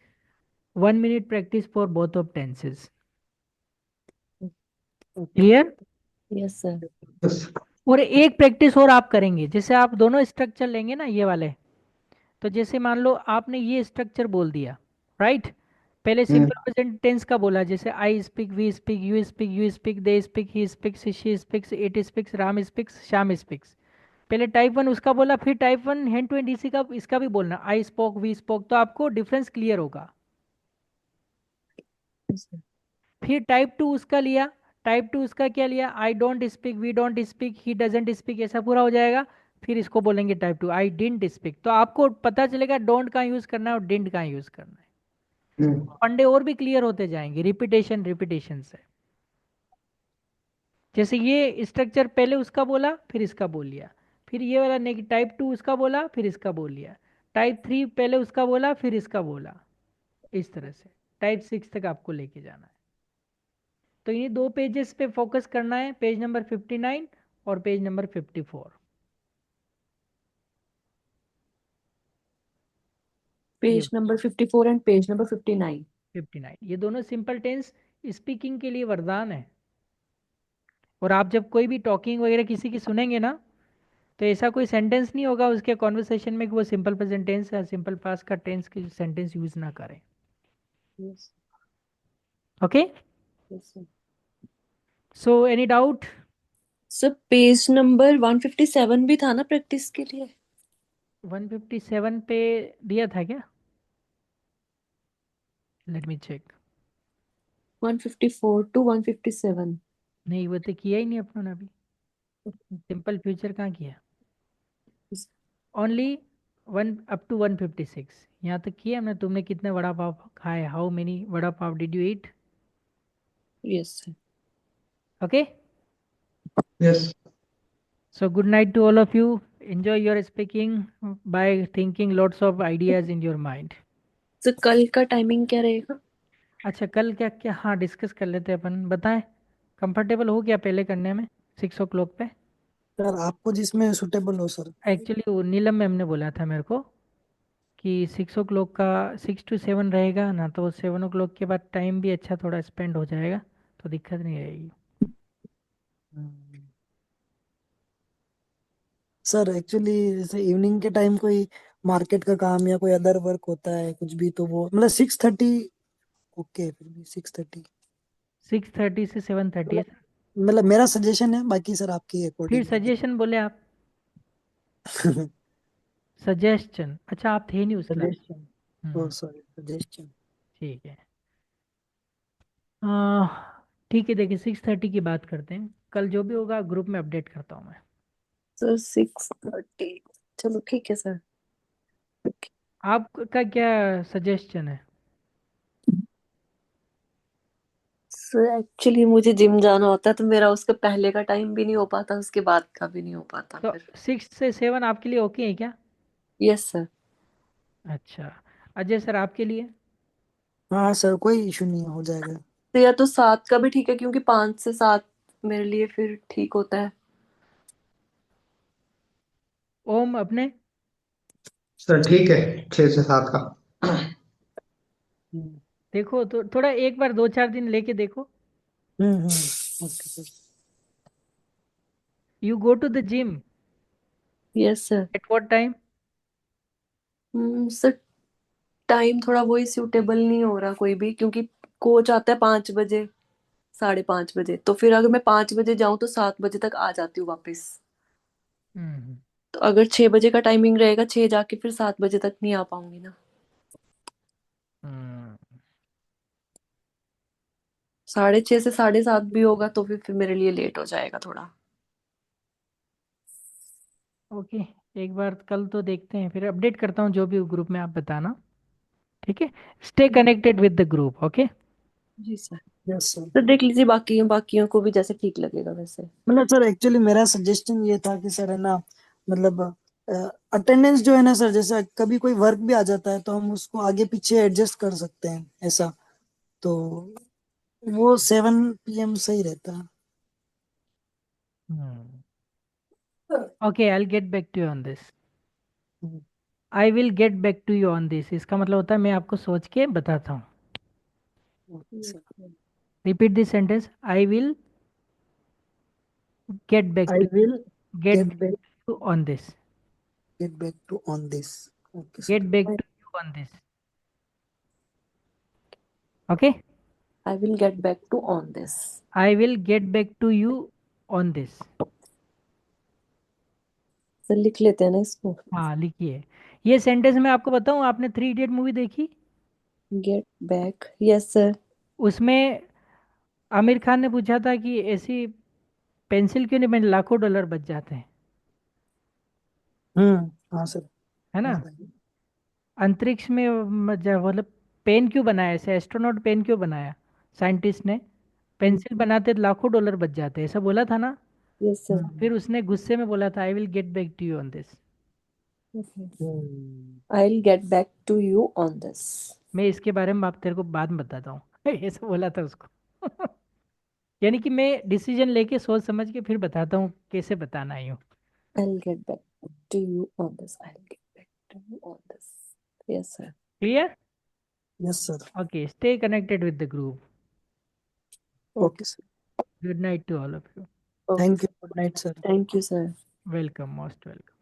Speaker 1: 1 minute practice for both of tenses. Clear?
Speaker 4: Yes sir.
Speaker 3: बस।
Speaker 1: और एक practice और आप करेंगे, जैसे आप दोनों structure लेंगे ना ये वाले, तो जैसे मान लो आपने ये स्ट्रक्चर बोल दिया, राइट। पहले
Speaker 3: हम्म।
Speaker 1: सिंपल प्रेजेंट टेंस का बोला, जैसे I speak, we speak, you speak, you speak, they speak, he speaks, she speaks, it speaks, Ram speaks, Shyam speaks. पहले टाइप 1 उसका बोला, फिर टाइप 1 हैंड टू हैंड इसी का इसका भी बोलना, आई स्पोक, वी स्पोक, तो आपको डिफरेंस क्लियर होगा। फिर टाइप 2 उसका लिया, टाइप 2 उसका क्या लिया, I don't speak, we don't speak, he doesn't speak, ऐसा पूरा हो जाएगा। फिर इसको बोलेंगे टाइप 2, आई डिडंट स्पीक, तो आपको पता चलेगा डोंट कहाँ यूज करना है और डिडंट कहाँ यूज करना है।
Speaker 3: हम्म।
Speaker 1: फंडे और भी क्लियर होते जाएंगे रिपीटेशन रिपीटेशन से। जैसे ये स्ट्रक्चर, पहले उसका बोला फिर इसका बोल लिया, फिर ये वाला टाइप 2 उसका बोला फिर इसका बोल लिया, टाइप 3 पहले उसका बोला फिर इसका बोला, इस तरह से टाइप 6 तक आपको लेके जाना है। तो इन्हीं दो पेजेस पे फोकस करना है, पेज नंबर 59 और पेज नंबर 54। ये
Speaker 4: page number 54 and page number 59।
Speaker 1: 59, ये दोनों सिंपल टेंस स्पीकिंग के लिए वरदान है। और आप जब कोई भी टॉकिंग वगैरह किसी की सुनेंगे ना, तो ऐसा कोई सेंटेंस नहीं होगा उसके कॉन्वर्सेशन में कि वो सिंपल प्रेजेंट टेंस या सिंपल पास्ट का टेंस की सेंटेंस यूज ना करें।
Speaker 4: Yes.
Speaker 1: Okay,
Speaker 4: Yes, sir.
Speaker 1: So any doubt?
Speaker 4: Sir page number 157 भी था ना प्रैक्टिस के लिए?
Speaker 1: 157 पे दिया था क्या? Let me check.
Speaker 4: 154 to 157।
Speaker 1: नहीं, वो तो किया ही नहीं अपनों ने अभी। सिंपल फ्यूचर कहाँ किया? ओनली वन अप टू 156 यहाँ तक किया हमने। तुमने कितने वड़ा पाव खाए? How many vada pav did you eat?
Speaker 4: Yes sir.
Speaker 1: Okay,
Speaker 3: Yes.
Speaker 1: so good night to all of you. Enjoy your speaking by thinking lots of ideas in your mind.
Speaker 4: Sir कल का timing क्या रहेगा?
Speaker 1: अच्छा, कल क्या क्या, हाँ डिस्कस कर लेते हैं अपन। बताएं, कंफर्टेबल हो क्या पहले करने में 6 o'clock पे?
Speaker 2: सर आपको जिसमें सुटेबल हो सर।
Speaker 1: एक्चुअली वो नीलम मैम ने बोला था मेरे को कि 6 o'clock का 6 to 7 रहेगा ना, तो 7 o'clock के बाद टाइम भी अच्छा थोड़ा स्पेंड हो जाएगा, तो दिक्कत नहीं रहेगी।
Speaker 2: सर एक्चुअली जैसे इवनिंग के टाइम कोई मार्केट का काम या कोई अदर वर्क होता है कुछ भी, तो वो मतलब 6:30। ओके, फिर भी 6:30।
Speaker 1: 6:30 से 7:30 है सर।
Speaker 2: मतलब मेरा सजेशन है, बाकी सर आपकी
Speaker 1: फिर
Speaker 2: अकॉर्डिंग।
Speaker 1: सजेशन बोले आप? सजेशन, अच्छा आप थे नहीं उस क्लास।
Speaker 2: सजेशन। ओ सॉरी, सजेशन।
Speaker 1: ठीक है। आ, ठीक है, देखिए 6:30 की बात करते हैं। कल जो भी होगा ग्रुप में अपडेट करता हूँ मैं।
Speaker 4: सर 6:30। चलो ठीक है सर।
Speaker 1: आपका क्या सजेशन है?
Speaker 4: सर एक्चुअली मुझे जिम जाना होता है, तो मेरा उसके पहले का टाइम भी नहीं हो पाता, उसके बाद का भी नहीं हो पाता
Speaker 1: तो
Speaker 4: फिर।
Speaker 1: 6 से 7 आपके लिए ओके है क्या?
Speaker 4: Yes sir.
Speaker 1: अच्छा, अजय सर आपके लिए?
Speaker 2: हाँ सर, कोई इशू नहीं है, हो जाएगा।
Speaker 4: तो या तो 7 का भी ठीक है, क्योंकि 5 से 7 मेरे लिए फिर ठीक होता है।
Speaker 1: ओम अपने?
Speaker 3: सर ठीक है, 6 से 7 का।
Speaker 2: हम्म
Speaker 1: देखो तो थोड़ा एक बार 2-4 दिन लेके देखो।
Speaker 2: Okay sir.
Speaker 1: You go to the gym
Speaker 4: yes sir.
Speaker 1: At what time?
Speaker 4: Sir time थोड़ा वही सूटेबल नहीं हो रहा कोई भी, क्योंकि कोच आता है 5 बजे, 5:30 बजे, तो फिर अगर मैं 5 बजे जाऊं तो 7 बजे तक आ जाती हूँ वापस।
Speaker 1: हम्म
Speaker 4: तो अगर 6 बजे का टाइमिंग रहेगा, 6 जाके फिर 7 बजे तक नहीं आ पाऊंगी ना।
Speaker 1: हम्म,
Speaker 4: 6:30 से 7:30 भी होगा तो फिर मेरे लिए लेट हो जाएगा थोड़ा।
Speaker 1: ओके, एक बार कल तो देखते हैं, फिर अपडेट करता हूँ जो भी ग्रुप में आप बताना। ठीक है, stay connected with the group. Okay,
Speaker 4: जी सर।
Speaker 2: Yes sir.
Speaker 4: तो देख लीजिए बाकियों बाकियों को भी जैसे ठीक लगेगा वैसे।
Speaker 2: मतलब सर एक्चुअली मेरा सजेशन ये था कि सर है ना, मतलब अटेंडेंस जो है ना सर, जैसे कभी कोई वर्क भी आ जाता है तो हम उसको आगे पीछे एडजस्ट कर सकते हैं ऐसा। तो वो 7 PM सही रहता है।
Speaker 1: Okay, I will get back to you on this.
Speaker 2: Hmm,
Speaker 1: I will get back to you on this, इसका मतलब होता है मैं आपको सोच के बताता हूँ।
Speaker 2: Okay sir.
Speaker 1: Repeat this sentence, I will get back
Speaker 2: I
Speaker 1: to
Speaker 2: will
Speaker 1: get
Speaker 2: get back
Speaker 1: to on this.
Speaker 2: Get back to on this. Okay
Speaker 1: get
Speaker 2: sir.
Speaker 1: Back to you on this. Okay,
Speaker 4: I will get back to on this.
Speaker 1: I will get back to you on this.
Speaker 4: Sir लिख लेते हैं ना इसको।
Speaker 1: हाँ लिखिए। ये sentence मैं आपको बताऊँ, आपने 3 इडियट मूवी देखी?
Speaker 4: Get back, yes sir.
Speaker 1: उसमें आमिर खान ने पूछा था कि ऐसी पेंसिल क्यों नहीं बन, लाखों डॉलर बच जाते हैं,
Speaker 2: हाँ सर।
Speaker 1: है ना?
Speaker 2: याद है।
Speaker 1: अंतरिक्ष में मतलब पेन क्यों बनाया, ऐसे एस्ट्रोनॉट पेन क्यों बनाया साइंटिस्ट ने?
Speaker 2: हम्म
Speaker 1: पेंसिल बनाते तो लाखों डॉलर बच जाते, ऐसा बोला था ना?
Speaker 4: Yes sir.
Speaker 1: फिर उसने गुस्से में बोला था I will get back to you on this.
Speaker 2: Hmm,
Speaker 4: I will get back to you on this.
Speaker 1: मैं इसके बारे में आप तेरे को बाद में बताता हूँ। ऐसा बोला था उसको। यानी कि मैं डिसीजन लेके सोच समझ के फिर बताता हूँ कैसे बताना है यूँ।
Speaker 4: I will get back to you on this. I will get back to you on this. Yes sir.
Speaker 1: Clear?
Speaker 2: Yes sir.
Speaker 1: Okay, stay connected with the group.
Speaker 2: Okay sir.
Speaker 1: Good night to all of you.
Speaker 4: Okay.
Speaker 2: Thank you. Good night, sir.
Speaker 4: Thank you, sir.
Speaker 1: Welcome, most welcome.